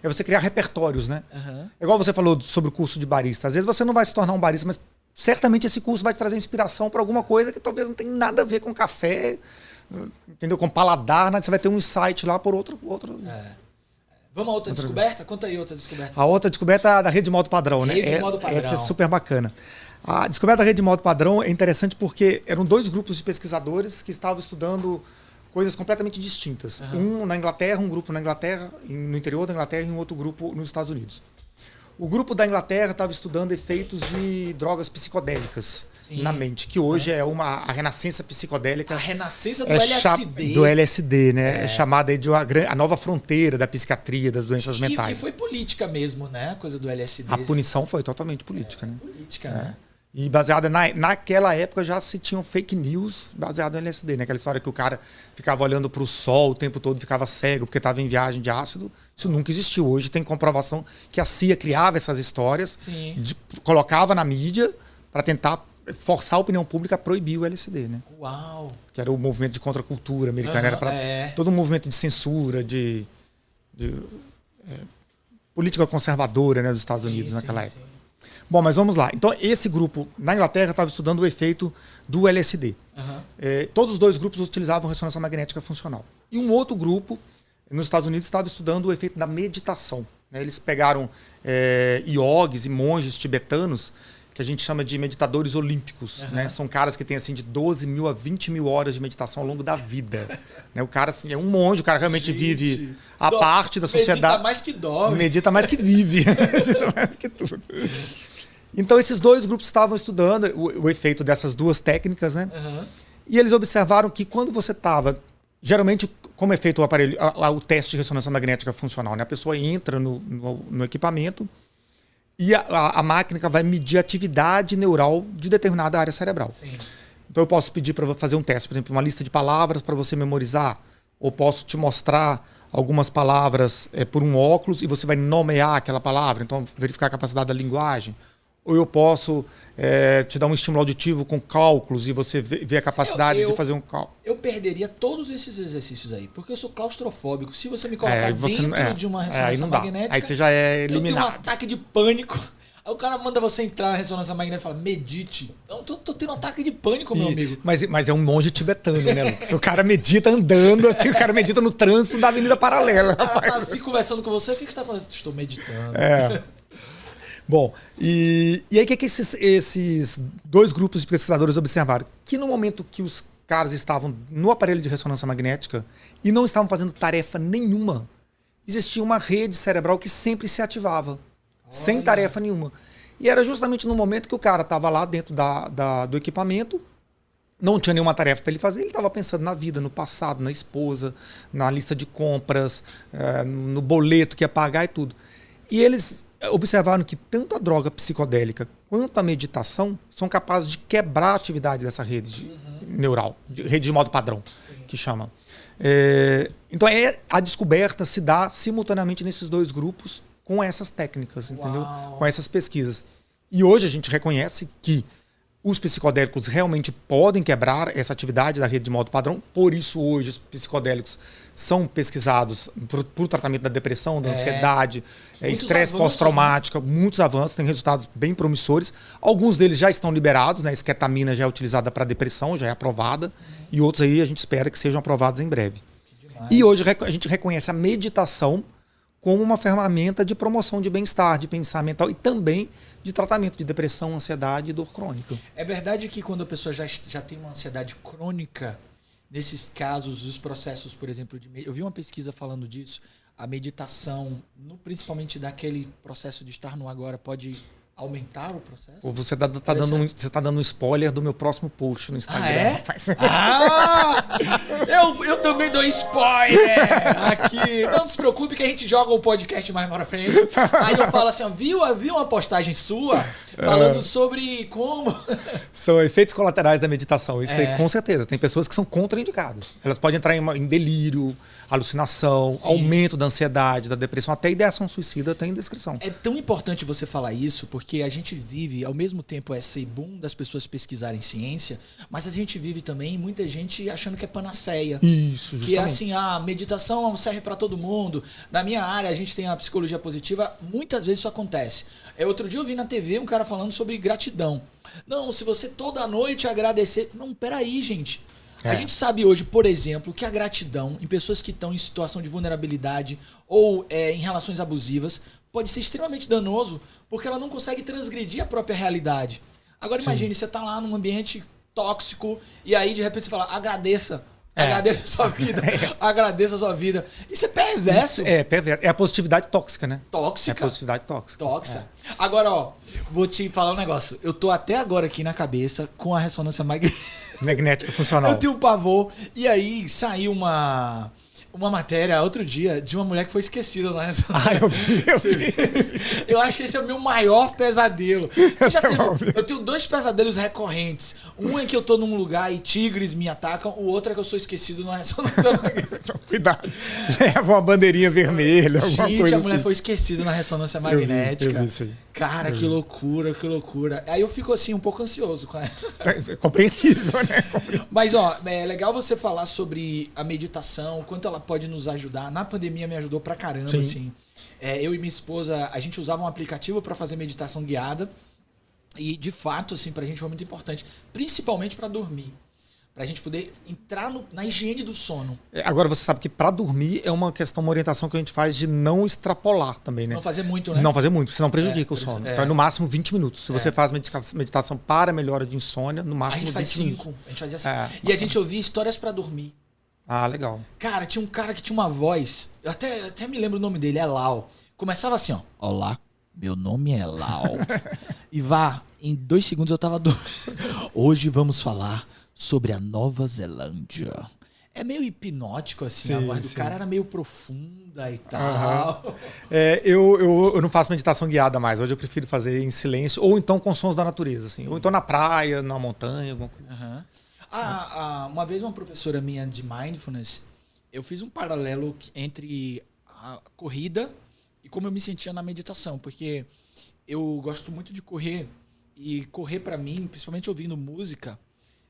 É você criar repertórios, né?
Uhum.
Igual você falou sobre o curso de barista. Às vezes você não vai se tornar um barista, mas certamente esse curso vai te trazer inspiração para alguma coisa que talvez não tenha nada a ver com café, entendeu? Com paladar, né? Você vai ter um insight lá por outro.
Vamos a outra descoberta? Conta aí outra descoberta.
A outra descoberta é a da rede de modo padrão, né?
Rede de modo padrão.
Essa é super bacana. A descoberta da rede de modo padrão é interessante porque eram 2 grupos de pesquisadores que estavam estudando coisas completamente distintas. Um na Inglaterra, um grupo na Inglaterra, no interior da Inglaterra, e um outro grupo nos Estados Unidos. O grupo da Inglaterra estava estudando efeitos de drogas psicodélicas na mente, que hoje é a renascença psicodélica.
A renascença do LSD.
Do LSD, né? É chamada de a nova fronteira da psiquiatria, das doenças mentais.
E foi política mesmo, né? A coisa do LSD.
A punição foi totalmente política, né?
Política, né?
E baseada naquela época já se tinham fake news baseado no LSD, né? Aquela história que o cara ficava olhando para o sol o tempo todo, ficava cego porque estava em viagem de ácido. Isso nunca existiu. Hoje tem comprovação que a CIA criava essas histórias, colocava na mídia para tentar forçar a opinião pública a proibir o LSD, né?
Uau!
Que era o movimento de contracultura americano, era para todo um movimento de censura, de política conservadora, né, dos Estados Unidos naquela época. Bom, mas vamos lá. Então, esse grupo na Inglaterra estava estudando o efeito do LSD. Todos os 2 grupos utilizavam ressonância magnética funcional. E um outro grupo, nos Estados Unidos, estava estudando o efeito da meditação. Eles pegaram iogues e monges tibetanos, que a gente chama de meditadores olímpicos, né? São caras que têm assim de 12 mil a 20 mil horas de meditação ao longo da vida. Né? O cara assim, é um monge, o cara realmente vive a parte da sociedade.
Medita mais que dorme.
Medita mais que vive. Medita mais que tudo. Então esses dois grupos estavam estudando o efeito dessas duas técnicas, né? E eles observaram que quando você estava... Geralmente, como é feito o aparelho, o teste de ressonância magnética funcional, né? A pessoa entra no equipamento e a máquina vai medir a atividade neural de determinada área cerebral.
Sim.
Então eu posso pedir para fazer um teste, por exemplo, uma lista de palavras para você memorizar, ou posso te mostrar algumas palavras por um óculos e você vai nomear aquela palavra, então verificar a capacidade da linguagem. Ou eu posso te dar um estímulo auditivo com cálculos e você vê a capacidade de fazer um cálculo.
Eu perderia todos esses exercícios aí, porque eu sou claustrofóbico. Se você me colocar dentro de uma ressonância magnética,
aí você já é eliminado.
Eu tenho um ataque de pânico. Aí o cara manda você entrar na ressonância magnética e fala, medite. Eu tô tendo um ataque de pânico, meu amigo.
Mas é um monge tibetano, né, Lucas? O cara medita andando, assim, o cara medita no trânsito da Avenida Paralela.
Ela tá assim conversando com você, o que está acontecendo? Estou meditando.
Bom, e aí o que esses dois grupos de pesquisadores observaram? Que no momento que os caras estavam no aparelho de ressonância magnética e não estavam fazendo tarefa nenhuma, existia uma rede cerebral que sempre se ativava, sem tarefa nenhuma. E era justamente no momento que o cara estava lá dentro do equipamento, não tinha nenhuma tarefa para ele fazer, ele estava pensando na vida, no passado, na esposa, na lista de compras, no boleto que ia pagar e tudo. E eles observaram que tanto a droga psicodélica quanto a meditação são capazes de quebrar a atividade dessa rede neural, rede de modo padrão, que chama. Então a descoberta se dá simultaneamente nesses dois grupos com essas técnicas, entendeu? Com essas pesquisas. E hoje a gente reconhece que os psicodélicos realmente podem quebrar essa atividade da rede de modo padrão, por isso hoje os psicodélicos são pesquisados para o tratamento da depressão, da ansiedade, estresse pós-traumático, né? Muitos avanços, têm resultados bem promissores. Alguns deles já estão liberados, né? A esquetamina já é utilizada para depressão, já é aprovada, e outros aí a gente espera que sejam aprovados em breve. E hoje a gente reconhece a meditação como uma ferramenta de promoção de bem-estar, de pensar mental e também de tratamento de depressão, ansiedade e dor crônica. É
verdade que quando a pessoa já tem uma ansiedade crônica, nesses casos, os processos, por exemplo, eu vi uma pesquisa falando disso, a meditação, principalmente daquele processo de estar no agora, pode aumentar o processo?
Ou você tá dando um spoiler do meu próximo post no Instagram.
Eu também dou spoiler aqui. Não se preocupe que a gente joga o podcast mais para frente. Aí eu falo assim, viu uma postagem sua falando sobre como...
São efeitos colaterais da meditação. Isso aí, com certeza. Tem pessoas que são contraindicadas. Elas podem entrar em delírio, alucinação, aumento da ansiedade, da depressão, até ideação suicida tem descrição.
É tão importante você falar isso, porque a gente vive, ao mesmo tempo, esse boom das pessoas pesquisarem ciência, mas a gente vive também muita gente achando que é panaceia.
Isso, justamente.
Que é assim, a meditação serve para todo mundo. Na minha área, a gente tem a psicologia positiva, muitas vezes isso acontece. Outro dia eu vi na TV um cara falando sobre gratidão. Não, se você toda noite agradecer... Não, peraí, gente. A gente sabe hoje, por exemplo, que a gratidão em pessoas que estão em situação de vulnerabilidade ou em relações abusivas pode ser extremamente danoso porque ela não consegue transgredir a própria realidade. Agora imagine, você está lá num ambiente tóxico e aí de repente você fala, agradeça. Agradeça a sua vida. Agradeça a sua vida. Isso é perverso.
Isso é perverso. É a positividade tóxica, né?
Tóxica.
É a positividade tóxica.
Agora, vou te falar um negócio. Eu tô até agora aqui na cabeça com a ressonância
magnética funcional.
Eu tenho um pavor. E aí saiu uma matéria outro dia de uma mulher que foi esquecida na ressonância.
Eu vi.
Eu acho que esse é o meu maior pesadelo. Eu tenho dois pesadelos recorrentes. Um é que eu tô num lugar e tigres me atacam. O outro é que eu sou esquecido na ressonância magnética.
Cuidado. Leva uma bandeirinha vermelha, alguma coisa
a mulher foi esquecida na ressonância magnética.
Eu vi isso aí.
Cara, que loucura, que loucura. Aí eu fico assim um pouco ansioso com ela.
É compreensível, né?
Mas é legal você falar sobre a meditação, o quanto ela pode nos ajudar. Na pandemia me ajudou pra caramba, assim. Eu e minha esposa, a gente usava um aplicativo para fazer meditação guiada. E, de fato, assim, pra gente foi muito importante. Principalmente para dormir. Pra gente poder entrar na higiene do sono.
Agora, você sabe que para dormir é uma orientação que a gente faz de não extrapolar também, né?
Não fazer muito, né?
Não fazer muito, senão prejudica o sono. Então é no máximo 20 minutos. Se você faz meditação para melhora de insônia, no máximo 20 minutos.
A gente fazia 5. E a gente ouvia histórias para dormir.
Ah, legal.
Cara, tinha um cara que tinha uma voz, eu até me lembro o nome dele, é Lau. Começava assim, ó. Olá, meu nome é Lau. E em 2 segundos eu tava dormindo. Hoje vamos falar sobre a Nova Zelândia. É meio hipnótico, assim, sim, a voz do cara era meio profunda e tal.
Eu não faço meditação guiada mais. Hoje eu prefiro fazer em silêncio, ou então com sons da natureza, assim. Ou então na praia, na montanha, alguma coisa.
Uma vez uma professora minha de Mindfulness, eu fiz um paralelo entre a corrida e como eu me sentia na meditação, porque eu gosto muito de correr, e correr pra mim, principalmente ouvindo música,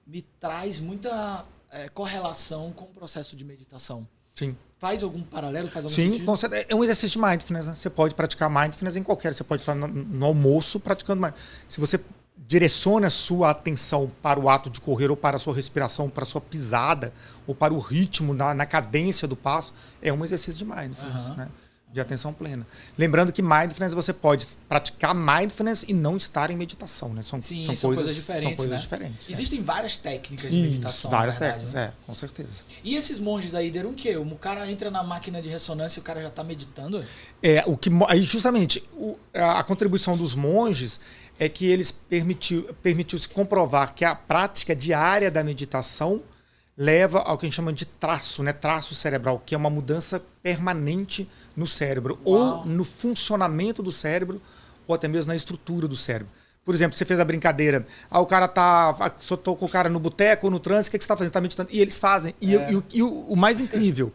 me traz muita correlação com o processo de meditação.
Sim.
Faz algum paralelo? Faz algum
sentido?
Sim,
é um exercício de mindfulness. Né? Você pode praticar mindfulness em qualquer. Você pode estar no almoço praticando mindfulness. Se você direciona a sua atenção para o ato de correr, ou para a sua respiração, para a sua pisada, ou para o ritmo, na cadência do passo, é um exercício de mindfulness. Né? De atenção plena. Lembrando que mindfulness, você pode praticar mindfulness e não estar em meditação, né? São coisas diferentes. São coisas diferentes.
Existem várias técnicas de meditação.
Várias técnicas, né? Com certeza.
E esses monges aí deram o quê? O cara entra na máquina de ressonância e o cara já está meditando?
Aí justamente a contribuição dos monges é que eles permitiu-se comprovar que a prática diária da meditação leva ao que a gente chama de traço, né? Traço cerebral, que é uma mudança permanente no cérebro, ou no funcionamento do cérebro, ou até mesmo na estrutura do cérebro. Por exemplo, você fez a brincadeira, o cara só tô com o cara no boteco ou no trânsito, o que você está fazendo? Está meditando. E eles fazem. E o mais incrível,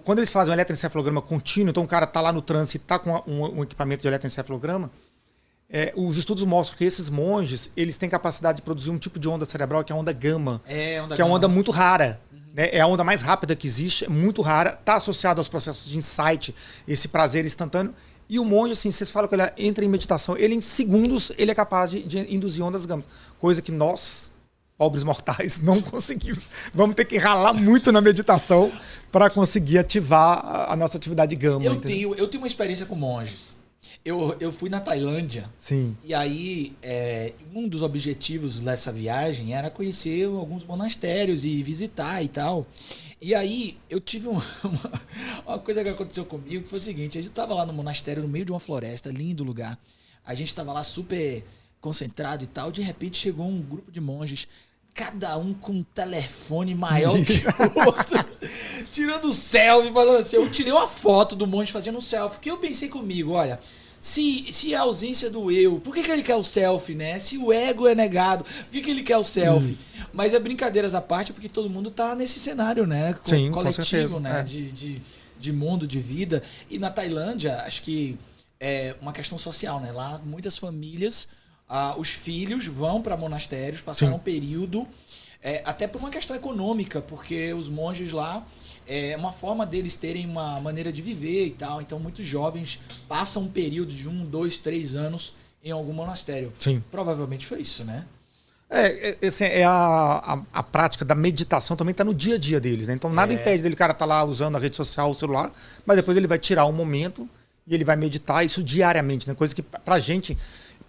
quando eles fazem um eletroencefalograma contínuo, então o cara está lá no trânsito e está com um equipamento de eletroencefalograma, os estudos mostram que esses monges, eles têm capacidade de produzir um tipo de onda cerebral que é a onda gama, que é uma onda muito rara. Né? É a onda mais rápida que existe, é muito rara, está associada aos processos de insight, esse prazer instantâneo. E o monge, assim, vocês falam que ele entra em meditação, ele em segundos ele é capaz de induzir ondas gamas, coisa que nós, pobres mortais, não conseguimos. Vamos ter que ralar muito na meditação para conseguir ativar a nossa atividade gama.
Eu tenho uma experiência com monges. Eu fui na Tailândia.
Sim.
E aí, um dos objetivos dessa viagem era conhecer alguns monastérios e visitar e tal. E aí, eu tive uma coisa que aconteceu comigo, que foi o seguinte: a gente estava lá no monastério, no meio de uma floresta, lindo lugar. A gente estava lá super concentrado e tal. De repente, chegou um grupo de monges, cada um com um telefone maior que o outro, tirando selfie, falando assim. Eu tirei uma foto do monge fazendo um selfie, porque eu pensei comigo, olha, se a ausência do eu, por que ele quer o selfie, né? Se o ego é negado, por que ele quer o selfie? Mas é brincadeiras à parte, porque todo mundo tá nesse cenário, né?
Sim,
coletivo,
com certeza,
né? De mundo, de vida. E na Tailândia, acho que é uma questão social, né? Lá, muitas famílias, os filhos vão para monastérios, passaram um período, até por uma questão econômica, porque os monges lá, é uma forma deles terem uma maneira de viver e tal. Então, muitos jovens passam um período de 1, 2, 3 anos em algum monastério.
Sim.
Provavelmente foi isso, né?
A prática da meditação também está no dia a dia deles, né? Então, nada impede dele, cara, estar lá usando a rede social, o celular, mas depois ele vai tirar um momento e ele vai meditar isso diariamente, né? Coisa que pra gente...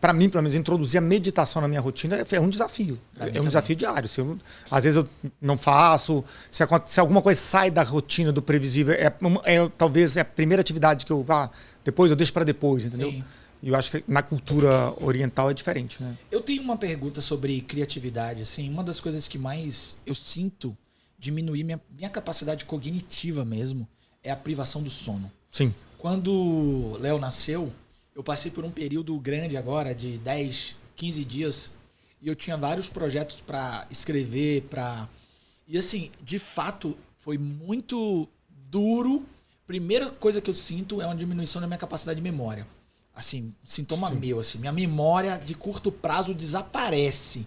Para mim, pelo menos, introduzir a meditação na minha rotina é um desafio. É um desafio diário. Às vezes eu não faço. Se alguma coisa sai da rotina, do previsível, talvez é a primeira atividade que eu vá. Depois eu deixo para depois, entendeu? Sim. E eu acho que na cultura oriental é diferente, né?
Eu tenho uma pergunta sobre criatividade. Assim, uma das coisas que mais eu sinto diminuir minha capacidade cognitiva mesmo é a privação do sono.
Sim.
Quando o Léo nasceu, eu passei por um período grande agora, de 10, 15 dias, e eu tinha vários projetos para escrever, E assim, de fato, foi muito duro. Primeira coisa que eu sinto é uma diminuição da minha capacidade de memória. Assim, sintoma meu, assim. Minha memória de curto prazo desaparece.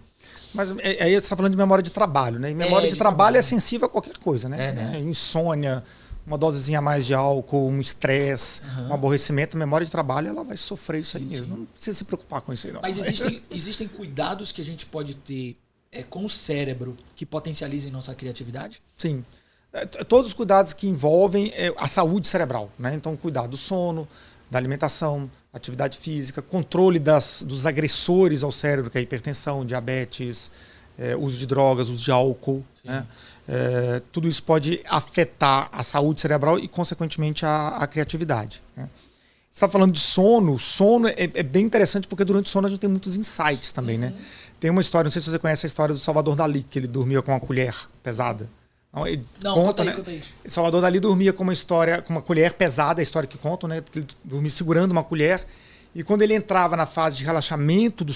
Mas aí você está falando de memória de trabalho, né? E memória de trabalho é sensível a qualquer coisa, né?
Né?
Insônia, uma dosezinha a mais de álcool, um estresse, um aborrecimento, a memória de trabalho, ela vai sofrer isso aí mesmo. Não precisa se preocupar com isso aí, não.
Mas existem cuidados que a gente pode ter com o cérebro que potencializem nossa criatividade?
Sim. Todos os cuidados que envolvem a saúde cerebral, né? Então, cuidar do sono, da alimentação, atividade física, controle dos agressores ao cérebro, que é a hipertensão, diabetes, uso de drogas, uso de álcool, né? Tudo isso pode afetar a saúde cerebral e, consequentemente, a criatividade, né? Você está falando de sono. Sono é bem interessante porque durante o sono a gente tem muitos insights também, né? Tem uma história, não sei se você conhece a história do Salvador Dalí, que ele dormia com uma colher pesada.
Não, conta aí.
Salvador Dalí dormia com uma colher pesada, a história que contam, né? Que ele dormia segurando uma colher. E quando ele entrava na fase de relaxamento do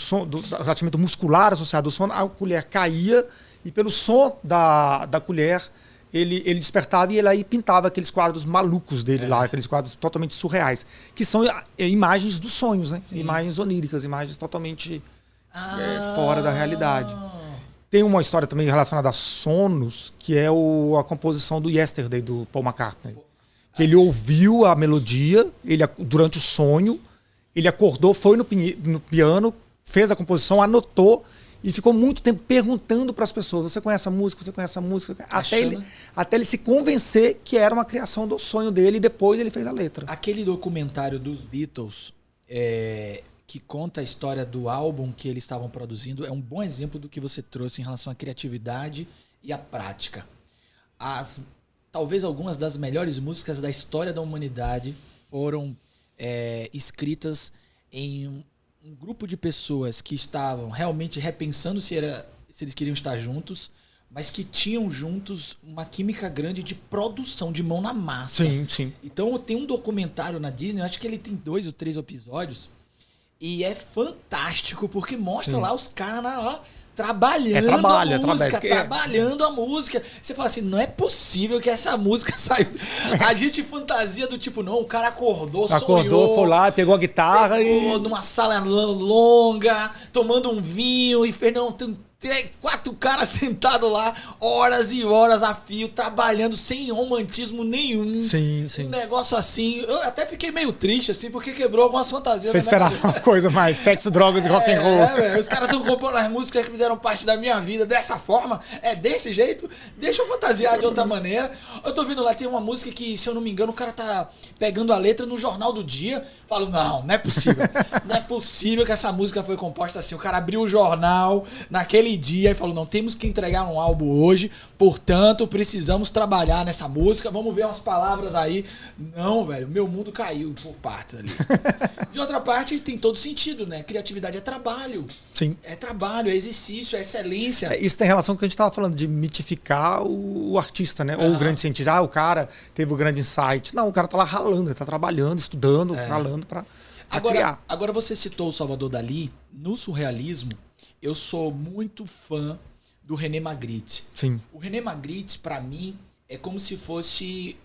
relaxamento muscular associado ao sono, a colher caía e pelo som da colher ele despertava e ele aí pintava aqueles quadros malucos dele lá, aqueles quadros totalmente surreais, que são imagens dos sonhos, né? Sim. Imagens oníricas, imagens totalmente fora da realidade. Tem uma história também relacionada a sonos, que é a composição do Yesterday, do Paul McCartney. Que ele ouviu a melodia durante o sonho, ele acordou, foi no piano, fez a composição, anotou e ficou muito tempo perguntando para as pessoas: você conhece a música? Você conhece a música? Até ele se convencer que era uma criação do sonho dele, e depois ele fez a letra.
Aquele documentário dos Beatles, que conta a história do álbum que eles estavam produzindo, é um bom exemplo do que você trouxe em relação à criatividade e à prática. Talvez algumas das melhores músicas da história da humanidade foram escritas em um grupo de pessoas que estavam realmente repensando se eles queriam estar juntos, mas que tinham juntos uma química grande de produção, de mão na massa.
Sim, sim.
Então tem um documentário na Disney, eu acho que ele tem 2 ou 3 episódios, e é fantástico, porque mostra lá os caras trabalhando trabalhando a música. Você fala assim, não é possível que essa música saiu. A gente fantasia do tipo, não, o cara sonhou,
foi lá, pegou a guitarra
numa sala longa, tomando um vinho e fez, não, tem 4 caras sentados lá, horas e horas a fio, trabalhando sem romantismo nenhum.
Sim, sim.
Um negócio assim. Eu até fiquei meio triste, assim, porque quebrou algumas fantasias.
Você esperava uma coisa mais sexo, drogas e rock and roll.
Os caras estão compondo as músicas que fizeram parte da minha vida dessa forma, desse jeito. Deixa eu fantasiar de outra maneira. Eu tô vendo lá, tem uma música que, se eu não me engano, o cara tá pegando a letra no Jornal do Dia. Falo, não é possível. Não é possível que essa música foi composta assim. O cara abriu o jornal naquele dia e falou, não, temos que entregar um álbum hoje, portanto, precisamos trabalhar nessa música, vamos ver umas palavras aí. Não, velho, meu mundo caiu por partes ali. De outra parte, tem todo sentido, né? Criatividade é trabalho.
Sim.
É trabalho, é exercício, é excelência.
Isso tem relação com o que a gente estava falando, de mitificar o artista, né? Ou o grande cientista. O cara teve o grande insight. Não, o cara tá lá ralando, ele tá trabalhando, estudando, ralando para criar.
Agora você citou o Salvador Dalí. No surrealismo, eu sou muito fã do René Magritte.
Sim.
O René Magritte, para mim, é como se fosse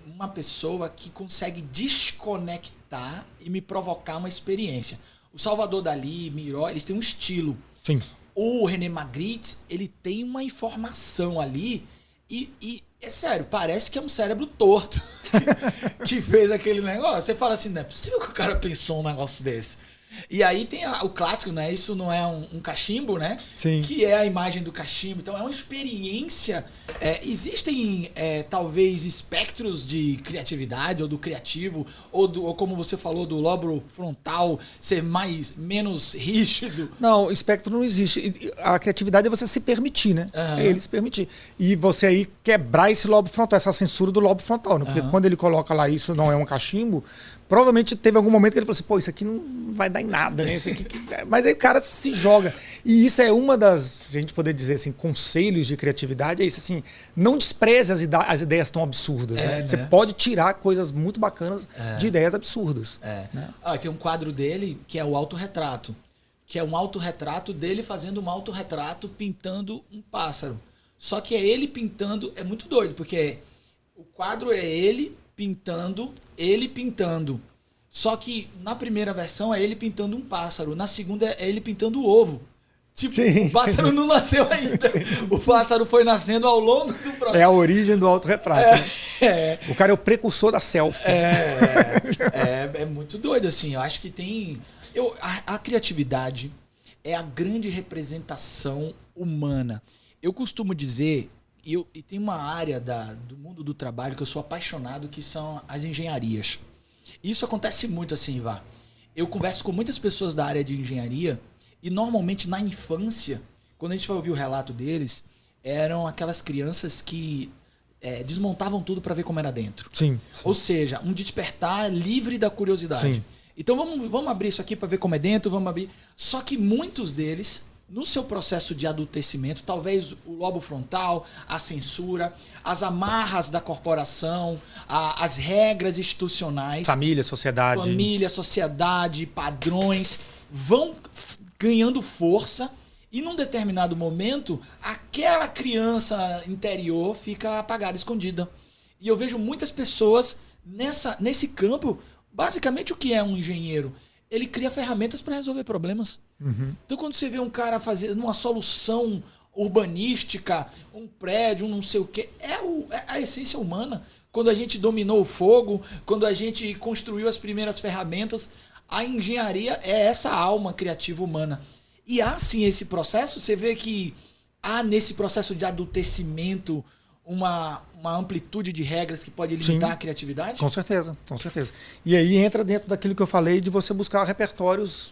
uma pessoa que consegue desconectar e me provocar uma experiência. O Salvador Dalí, Miró, eles têm um estilo.
Sim.
O René Magritte, ele tem uma informação ali e é sério, parece que é um cérebro torto que fez aquele negócio. Você fala assim, não é possível que o cara pensou um negócio desse. E aí tem o clássico, né? Isso não é um cachimbo, né?
Sim.
Que é a imagem do cachimbo. Então é uma experiência. Existem talvez espectros de criatividade ou do criativo ou como você falou, do lobo frontal ser menos rígido.
Não, espectro não existe. A criatividade é você se permitir, né? É ele se permitir. E você aí quebrar esse lobo frontal, essa censura do lobo frontal, né? Porque quando ele coloca lá isso não é um cachimbo, provavelmente teve algum momento que ele falou assim, pô, isso aqui não vai dar em nada, né? Isso aqui... Mas aí o cara se joga. E isso é uma das, se a gente poder dizer assim, conselhos de criatividade, é isso assim, não despreze as ideias tão absurdas, né? Você pode tirar coisas muito bacanas de ideias absurdas. Né?
Tem um quadro dele que é o autorretrato, que é um autorretrato dele fazendo um autorretrato pintando um pássaro. Só que ele pintando, é muito doido, porque o quadro é ele pintando. Só que na primeira versão é ele pintando um pássaro, na segunda é ele pintando o ovo. Tipo, sim, o pássaro não nasceu ainda. O pássaro foi nascendo ao longo do processo.
É a origem do autorretrato. Né? O cara é o precursor da selfie.
É muito doido, assim. Eu acho que tem... A criatividade, é a grande representação humana. Eu costumo dizer, e tem uma área do mundo do trabalho que eu sou apaixonado, que são as engenharias. Isso acontece muito assim, Ivar. Eu converso com muitas pessoas da área de engenharia e normalmente na infância, quando a gente vai ouvir o relato deles, eram aquelas crianças que desmontavam tudo para ver como era dentro.
Sim.
Ou seja, um despertar livre da curiosidade.
Sim.
Então vamos abrir isso aqui para ver como é dentro, vamos abrir. Só que muitos deles, no seu processo de adultecimento, talvez o lobo frontal, a censura, as amarras da corporação, as regras institucionais,
Família, sociedade,
padrões, vão ganhando força e num determinado momento, aquela criança interior fica apagada, escondida. E eu vejo muitas pessoas nesse campo. Basicamente, o que é um engenheiro? Ele cria ferramentas para resolver problemas.
Uhum.
Então, quando você vê um cara fazendo uma solução urbanística, um prédio, um não sei o quê, é a essência humana. Quando a gente dominou o fogo, quando a gente construiu as primeiras ferramentas, a engenharia é essa alma criativa humana. E há, sim, esse processo. Você vê que há nesse processo de adultecimento uma amplitude de regras que pode limitar, sim, a criatividade?
Com certeza, com certeza. E aí entra dentro daquilo que eu falei de você buscar repertórios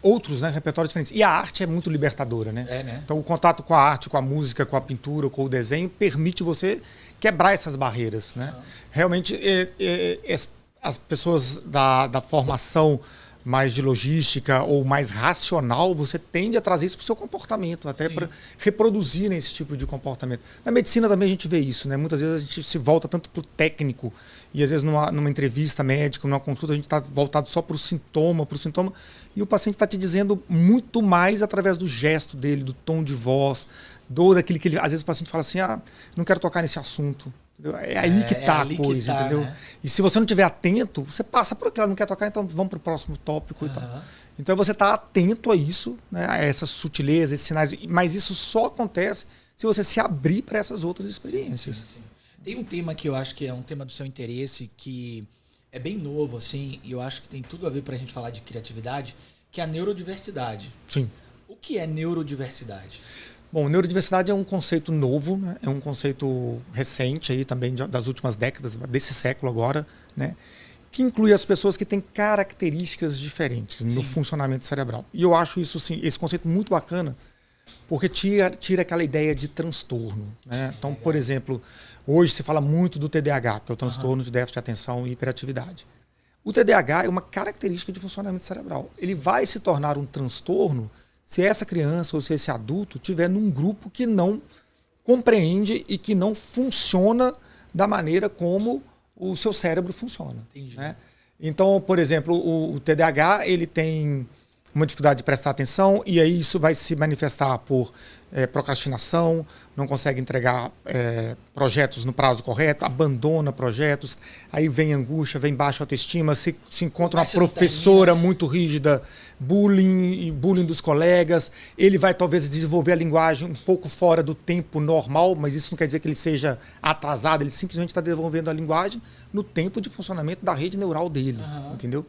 outros, né? Repertórios diferentes. E a arte é muito libertadora, né?
Né?
Então o contato com a arte, com a música, com a pintura, com o desenho, permite você quebrar essas barreiras, né? Realmente, as pessoas da formação mais de logística ou mais racional, você tende a trazer isso para o seu comportamento, até para reproduzir esse tipo de comportamento. Na medicina também a gente vê isso, né? Muitas vezes a gente se volta tanto para o técnico e às vezes numa entrevista médica, numa consulta, a gente está voltado só para o sintoma, e o paciente está te dizendo muito mais através do gesto dele, do tom de voz, daquele que ele... Às vezes o paciente fala assim, não quero tocar nesse assunto. É aí que tá a coisa, entendeu? Né? E se você não estiver atento, você passa por aquilo, não quer tocar, então vamos para o próximo tópico e tal. Então você está atento a isso, né, a essas sutilezas, esses sinais, mas isso só acontece se você se abrir para essas outras experiências.
Sim. Tem um tema que eu acho que é um tema do seu interesse, que é bem novo, assim, e eu acho que tem tudo a ver para a gente falar de criatividade, que é a neurodiversidade.
Sim.
O que é neurodiversidade?
Bom, neurodiversidade é um conceito novo, né? É um conceito recente aí também das últimas décadas, desse século agora, né? Que inclui as pessoas que têm características diferentes, sim, no funcionamento cerebral. E eu acho isso, sim, esse conceito muito bacana, porque tira aquela ideia de transtorno, né? Então, por exemplo, hoje se fala muito do TDAH, que é o transtorno de déficit de atenção e hiperatividade. O TDAH é uma característica de funcionamento cerebral. Ele vai se tornar um transtorno se essa criança ou se esse adulto estiver num grupo que não compreende e que não funciona da maneira como o seu cérebro funciona.
Entendi.
Né? Então, por exemplo, o TDAH ele tem uma dificuldade de prestar atenção e aí isso vai se manifestar por procrastinação, não consegue entregar projetos no prazo correto, abandona projetos, aí vem angústia, vem baixa autoestima, se encontra uma professora muito rígida, bullying dos colegas, ele vai talvez desenvolver a linguagem um pouco fora do tempo normal, mas isso não quer dizer que ele seja atrasado, ele simplesmente está desenvolvendo a linguagem no tempo de funcionamento da rede neural dele, entendeu?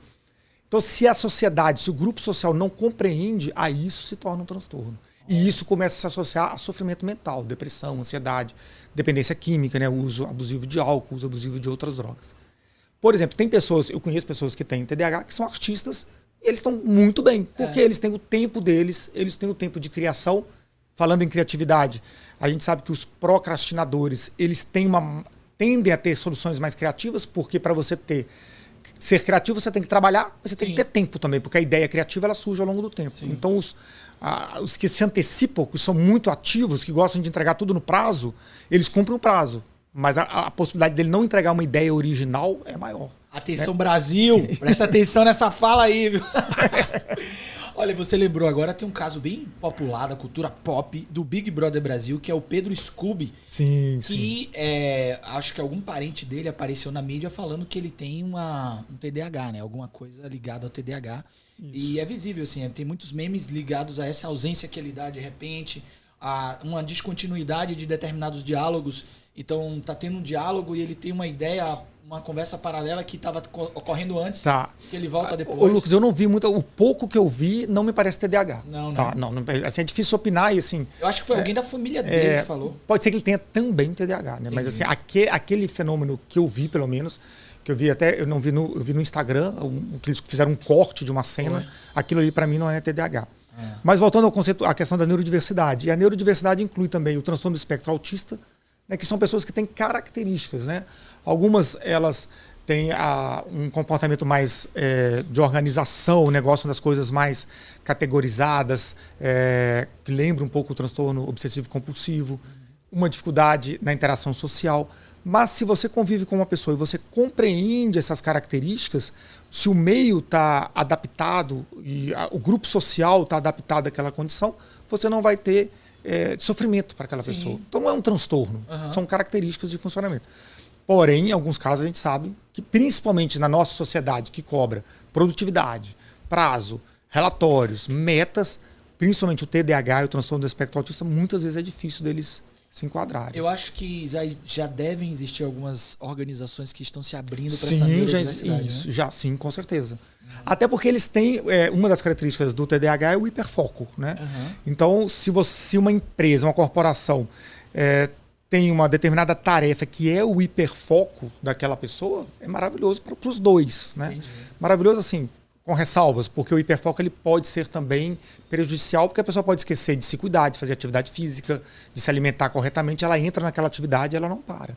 Então, se a sociedade, se o grupo social não compreende, aí isso se torna um transtorno. E isso começa a se associar a sofrimento mental, depressão, ansiedade, dependência química, né? Uso abusivo de álcool, uso abusivo de outras drogas. Por exemplo, eu conheço pessoas que têm TDAH, que são artistas, e eles estão muito bem, porque eles têm o tempo deles, eles têm o tempo de criação. Falando em criatividade, a gente sabe que os procrastinadores, eles tendem a ter soluções mais criativas, porque para você ser criativo, você tem que trabalhar, mas você tem que ter tempo também, porque a ideia criativa ela surge ao longo do tempo. Sim. Então, os que se antecipam, que são muito ativos, que gostam de entregar tudo no prazo, eles cumprem o prazo. Mas a possibilidade dele não entregar uma ideia original é maior.
Atenção, né? Brasil! Presta atenção nessa fala aí, viu? Olha, você lembrou agora, tem um caso bem popular da cultura pop do Big Brother Brasil, que é o Pedro Scooby.
Sim,
que acho que algum parente dele apareceu na mídia falando que ele tem um TDAH, né? Alguma coisa ligada ao TDAH. Isso. E é visível, assim, tem muitos memes ligados a essa ausência que ele dá de repente, uma descontinuidade de determinados diálogos. Então tá tendo um diálogo e ele tem uma ideia, uma conversa paralela que estava ocorrendo antes, que ele volta depois.
Ô, Lucas, eu não vi muito. O pouco que eu vi não me parece TDAH.
Não.
Assim, é difícil opinar e assim.
Eu acho que foi alguém da família dele que falou.
Pode ser que ele tenha também TDAH, né? Mas assim, aquele fenômeno que eu vi, pelo menos, que eu vi até, eu vi no Instagram, que eles fizeram um corte de uma cena, aquilo ali para mim não é TDAH. Mas voltando ao conceito, à questão da neurodiversidade. E a neurodiversidade inclui também o transtorno do espectro autista, né, que são pessoas que têm características, né? Algumas, elas têm um comportamento mais de organização, o negócio das coisas mais categorizadas, que lembra um pouco o transtorno obsessivo-compulsivo, uma dificuldade na interação social. Mas se você convive com uma pessoa e você compreende essas características, se o meio está adaptado e o grupo social está adaptado àquela condição, você não vai ter sofrimento para aquela pessoa. Então não é um transtorno, são características de funcionamento. Porém, em alguns casos a gente sabe que, principalmente na nossa sociedade que cobra produtividade, prazo, relatórios, metas, principalmente o TDAH e o transtorno do espectro autista, muitas vezes é difícil deles se enquadrarem.
Eu acho que já devem existir algumas organizações que estão se abrindo para essa neurodiversidade.
Sim, sim, com certeza. Até porque eles têm, uma das características do TDAH é o hiperfoco, né? Então, se uma empresa, uma corporação tem uma determinada tarefa que é o hiperfoco daquela pessoa, é maravilhoso para os dois, né?
Entendi.
Maravilhoso assim, com ressalvas, porque o hiperfoco ele pode ser também prejudicial, porque a pessoa pode esquecer de se cuidar, de fazer atividade física, de se alimentar corretamente, ela entra naquela atividade e ela não para.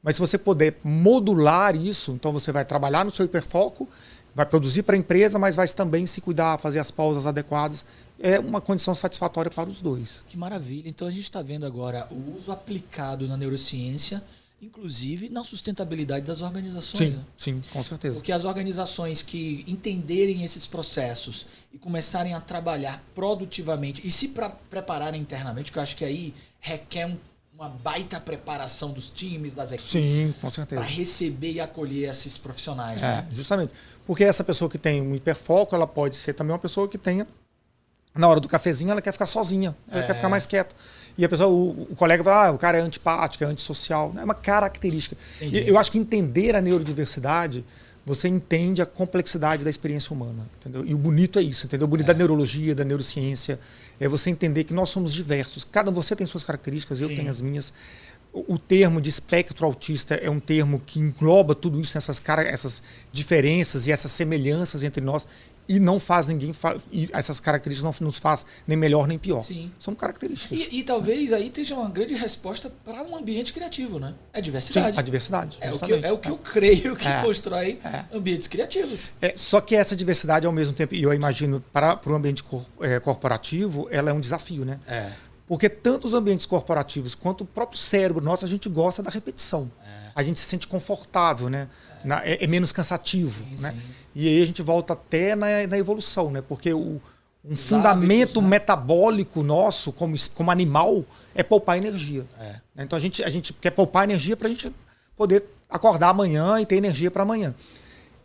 Mas se você puder modular isso, então você vai trabalhar no seu hiperfoco, vai produzir para a empresa, mas vai também se cuidar, fazer as pausas adequadas. É uma condição satisfatória para os dois.
Que maravilha. Então a gente está vendo agora o uso aplicado na neurociência, inclusive na sustentabilidade das organizações.
Sim, sim, com certeza.
Porque as organizações que entenderem esses processos e começarem a trabalhar produtivamente e se prepararem internamente, que eu acho que aí requer uma baita preparação dos times, das equipes.
Sim, com certeza.
Para receber e acolher esses profissionais. Né?
Justamente. Porque essa pessoa que tem um hiperfoco, ela pode ser também uma pessoa que tenha, na hora do cafezinho, ela quer ficar sozinha, ela quer ficar mais quieta. E a pessoa, o colega vai, o cara é antipático, é antissocial. É uma característica. E eu acho que entender a neurodiversidade, você entende a complexidade da experiência humana. Entendeu? E o bonito é isso, entendeu? O bonito da neurologia, da neurociência, é você entender que nós somos diversos. Você tem suas características, eu tenho as minhas. O termo de espectro autista é um termo que engloba tudo isso, essas diferenças e essas semelhanças entre nós, e não faz e essas características não nos faz nem melhor nem pior.
Sim.
São características.
E talvez aí esteja uma grande resposta para um ambiente criativo, né? É a diversidade.
Sim, a diversidade.
É o que eu creio que constrói ambientes criativos.
Só que essa diversidade, ao mesmo tempo, e eu imagino, para o ambiente corporativo, ela é um desafio, né? Porque tanto os ambientes corporativos quanto o próprio cérebro nosso, a gente gosta da repetição. A gente se sente confortável, né? É menos cansativo, né? Sim. E aí a gente volta até na evolução, né? Porque um fundamento hábitos, né? Metabólico nosso, como animal, é poupar energia. Então a gente quer poupar energia para a gente poder acordar amanhã e ter energia para amanhã.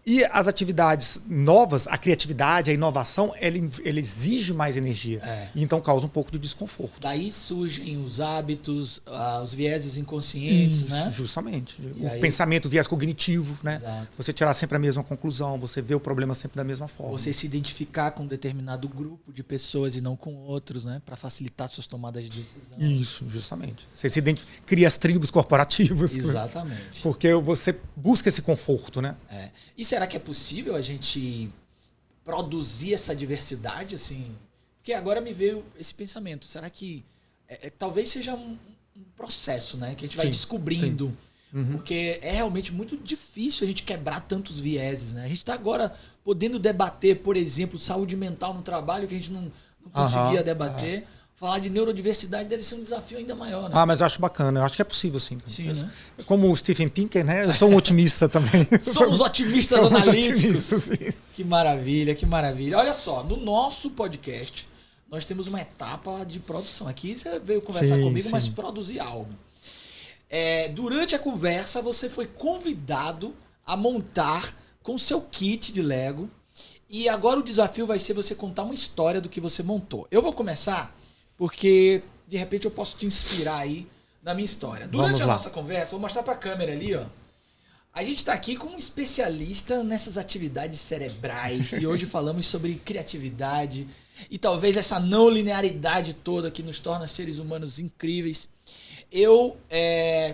E as atividades novas, a criatividade, a inovação, ela exige mais energia. E então causa um pouco de desconforto.
Daí surgem os hábitos, os vieses inconscientes,
isso,
né?
Justamente.
E
o pensamento, o viés cognitivo, né?
Exato.
Você tirar sempre a mesma conclusão, você vê o problema sempre da mesma forma.
Você se identificar com um determinado grupo de pessoas e não com outros, né? Para facilitar suas tomadas de decisão.
Isso, justamente. Você se cria as tribos corporativas.
Exatamente.
Porque você busca esse conforto, né?
E será que é possível a gente produzir essa diversidade, assim? Porque agora me veio esse pensamento. Será que talvez seja um processo, né? Que a gente vai descobrindo. Porque é realmente muito difícil a gente quebrar tantos vieses, né? A gente está agora podendo debater, por exemplo, saúde mental no trabalho, que a gente não conseguia debater. Falar de neurodiversidade deve ser um desafio ainda maior, né?
Mas eu acho bacana. Eu acho que é possível, sim.
Né?
Como o Steven Pinker, né? Eu sou um otimista também.
Somos otimistas analíticos. Que maravilha, que maravilha. Olha só, no nosso podcast, nós temos uma etapa de produção. Aqui você veio conversar comigo, mas produzir algo. Durante a conversa, você foi convidado a montar com seu kit de Lego. E agora o desafio vai ser você contar uma história do que você montou. Eu vou começar porque de repente eu posso te inspirar aí na minha história. Durante a nossa conversa, vou mostrar pra câmera ali, ó. A gente tá aqui com um especialista nessas atividades cerebrais e hoje falamos sobre criatividade e talvez essa não linearidade toda que nos torna seres humanos incríveis. Eu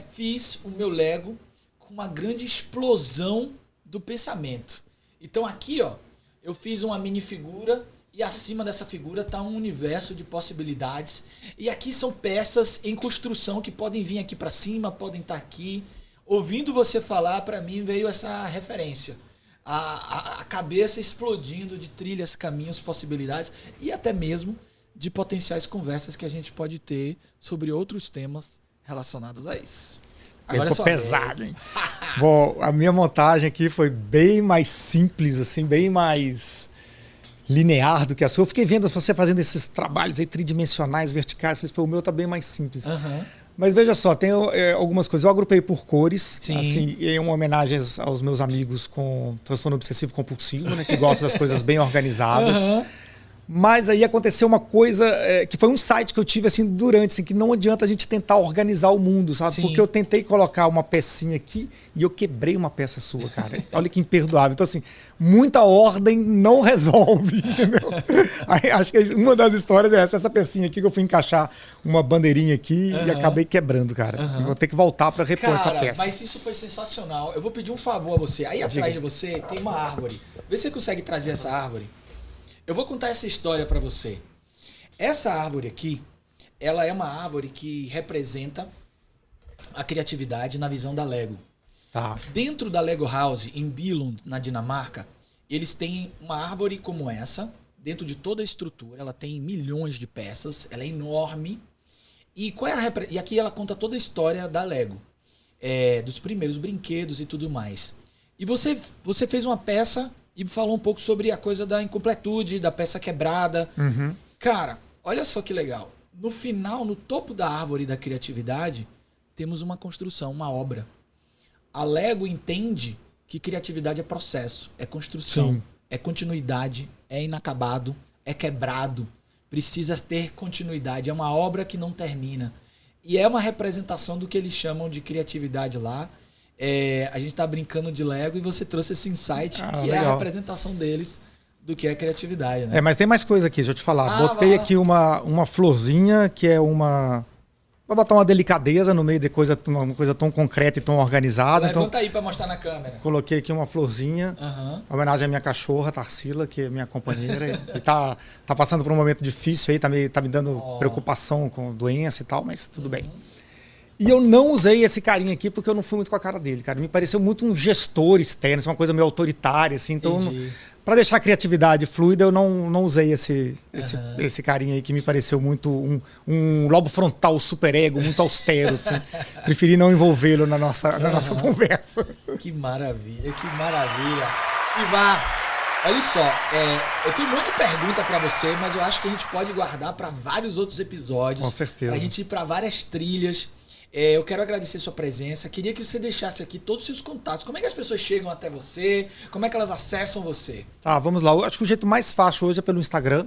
fiz o meu Lego com uma grande explosão do pensamento. Então aqui, ó, eu fiz uma minifigura e acima dessa figura está um universo de possibilidades. E aqui são peças em construção que podem vir aqui para cima, podem estar aqui. Ouvindo você falar, para mim veio essa referência. A cabeça explodindo de trilhas, caminhos, possibilidades e até mesmo de potenciais conversas que a gente pode ter sobre outros temas relacionados a isso.
Agora ficou pesado, hein? Bom, a minha montagem aqui foi bem mais simples, assim, bem mais linear do que a sua. Eu fiquei vendo você fazendo esses trabalhos aí tridimensionais, verticais. Falei, pô, o meu tá bem mais simples. Mas veja só, tem algumas coisas. Eu agrupei por cores, assim, em uma homenagem aos meus amigos com transtorno obsessivo compulsivo, né, que gostam das coisas bem organizadas. Mas aí aconteceu uma coisa que foi um insight que eu tive assim durante, assim, que não adianta a gente tentar organizar o mundo, sabe? Porque eu tentei colocar uma pecinha aqui e eu quebrei uma peça sua, cara. Olha que imperdoável. Então, assim, muita ordem não resolve, entendeu? Aí, acho que uma das histórias é essa pecinha aqui que eu fui encaixar uma bandeirinha aqui e acabei quebrando, cara. Vou ter que voltar para repor essa peça.
Mas isso foi sensacional. Eu vou pedir um favor a você. Aí atrás de você tem uma árvore. Vê se você consegue trazer essa árvore. Eu vou contar essa história para você. Essa árvore aqui, ela é uma árvore que representa a criatividade na visão da Lego.
Tá.
Dentro da Lego House, em Billund, na Dinamarca, eles têm uma árvore como essa, dentro de toda a estrutura. Ela tem milhões de peças, ela é enorme. E, e aqui ela conta toda a história da Lego, dos primeiros brinquedos e tudo mais. E você fez uma peça e falou um pouco sobre a coisa da incompletude, da peça quebrada. Cara, olha só que legal. No final, no topo da árvore da criatividade, temos uma construção, uma obra. A Lego entende que criatividade é processo, é construção, é continuidade, é inacabado, é quebrado, precisa ter continuidade. É uma obra que não termina. E é uma representação do que eles chamam de criatividade lá. A gente tá brincando de Lego e você trouxe esse insight que legal. É a representação deles do que é criatividade, né?
Mas tem mais coisa aqui, deixa eu te falar. Botei aqui uma florzinha que é uma... Vou botar uma delicadeza no meio de uma coisa tão concreta e tão organizada.
Levanta aí pra mostrar na câmera.
Coloquei aqui uma florzinha, em homenagem à minha cachorra, Tarsila, que é minha companheira. E tá passando por um momento difícil aí, tá me dando preocupação com doença e tal, mas tudo bem. E eu não usei esse carinha aqui porque eu não fui muito com a cara dele, cara. Me pareceu muito um gestor externo, uma coisa meio autoritária, assim. Então, para deixar a criatividade fluida, eu não usei esse carinha aí que me pareceu muito um lobo frontal superego, muito austero, assim. Preferi não envolvê-lo na nossa conversa.
Que maravilha, que maravilha. Ivar, olha só, eu tenho muita pergunta para você, mas eu acho que a gente pode guardar para vários outros episódios.
Com certeza.
Pra gente ir para várias trilhas. Eu quero agradecer a sua presença. Queria que você deixasse aqui todos os seus contatos. Como é que as pessoas chegam até você? Como é que elas acessam você?
Tá, vamos lá. Eu acho que o jeito mais fácil hoje é pelo Instagram,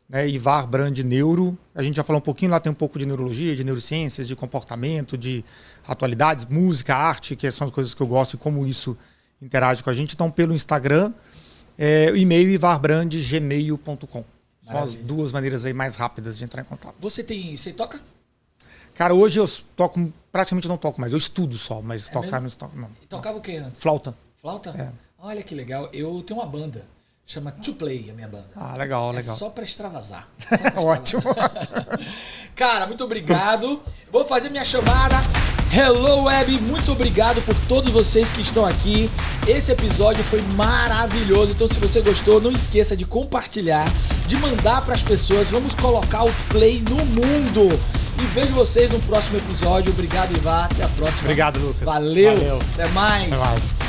né? Ivar Brand Neuro. A gente já falou um pouquinho, lá tem um pouco de neurologia, de neurociências, de comportamento, de atualidades, música, arte, que são as coisas que eu gosto e como isso interage com a gente. Então, pelo Instagram, o e-mail ivarbrand@gmail.com. São as duas maneiras aí mais rápidas de entrar em contato.
Você toca?
Cara, hoje eu toco, praticamente não toco mais. Eu estudo só, mas tocar não toco, não.
E tocava o quê antes?
Flauta.
Flauta? Olha que legal. Eu tenho uma banda. Chama To Play, a minha banda.
Legal.
Só pra extravasar.
Ótimo.
Cara, muito obrigado. Vou fazer minha chamada. Hello Web, muito obrigado por todos vocês que estão aqui. Esse episódio foi maravilhoso. Então, se você gostou, não esqueça de compartilhar, de mandar para as pessoas. Vamos colocar o Play no mundo. E vejo vocês no próximo episódio. Obrigado, Ivar. Até a próxima.
Obrigado, Lucas.
Valeu. Até mais.
Até mais.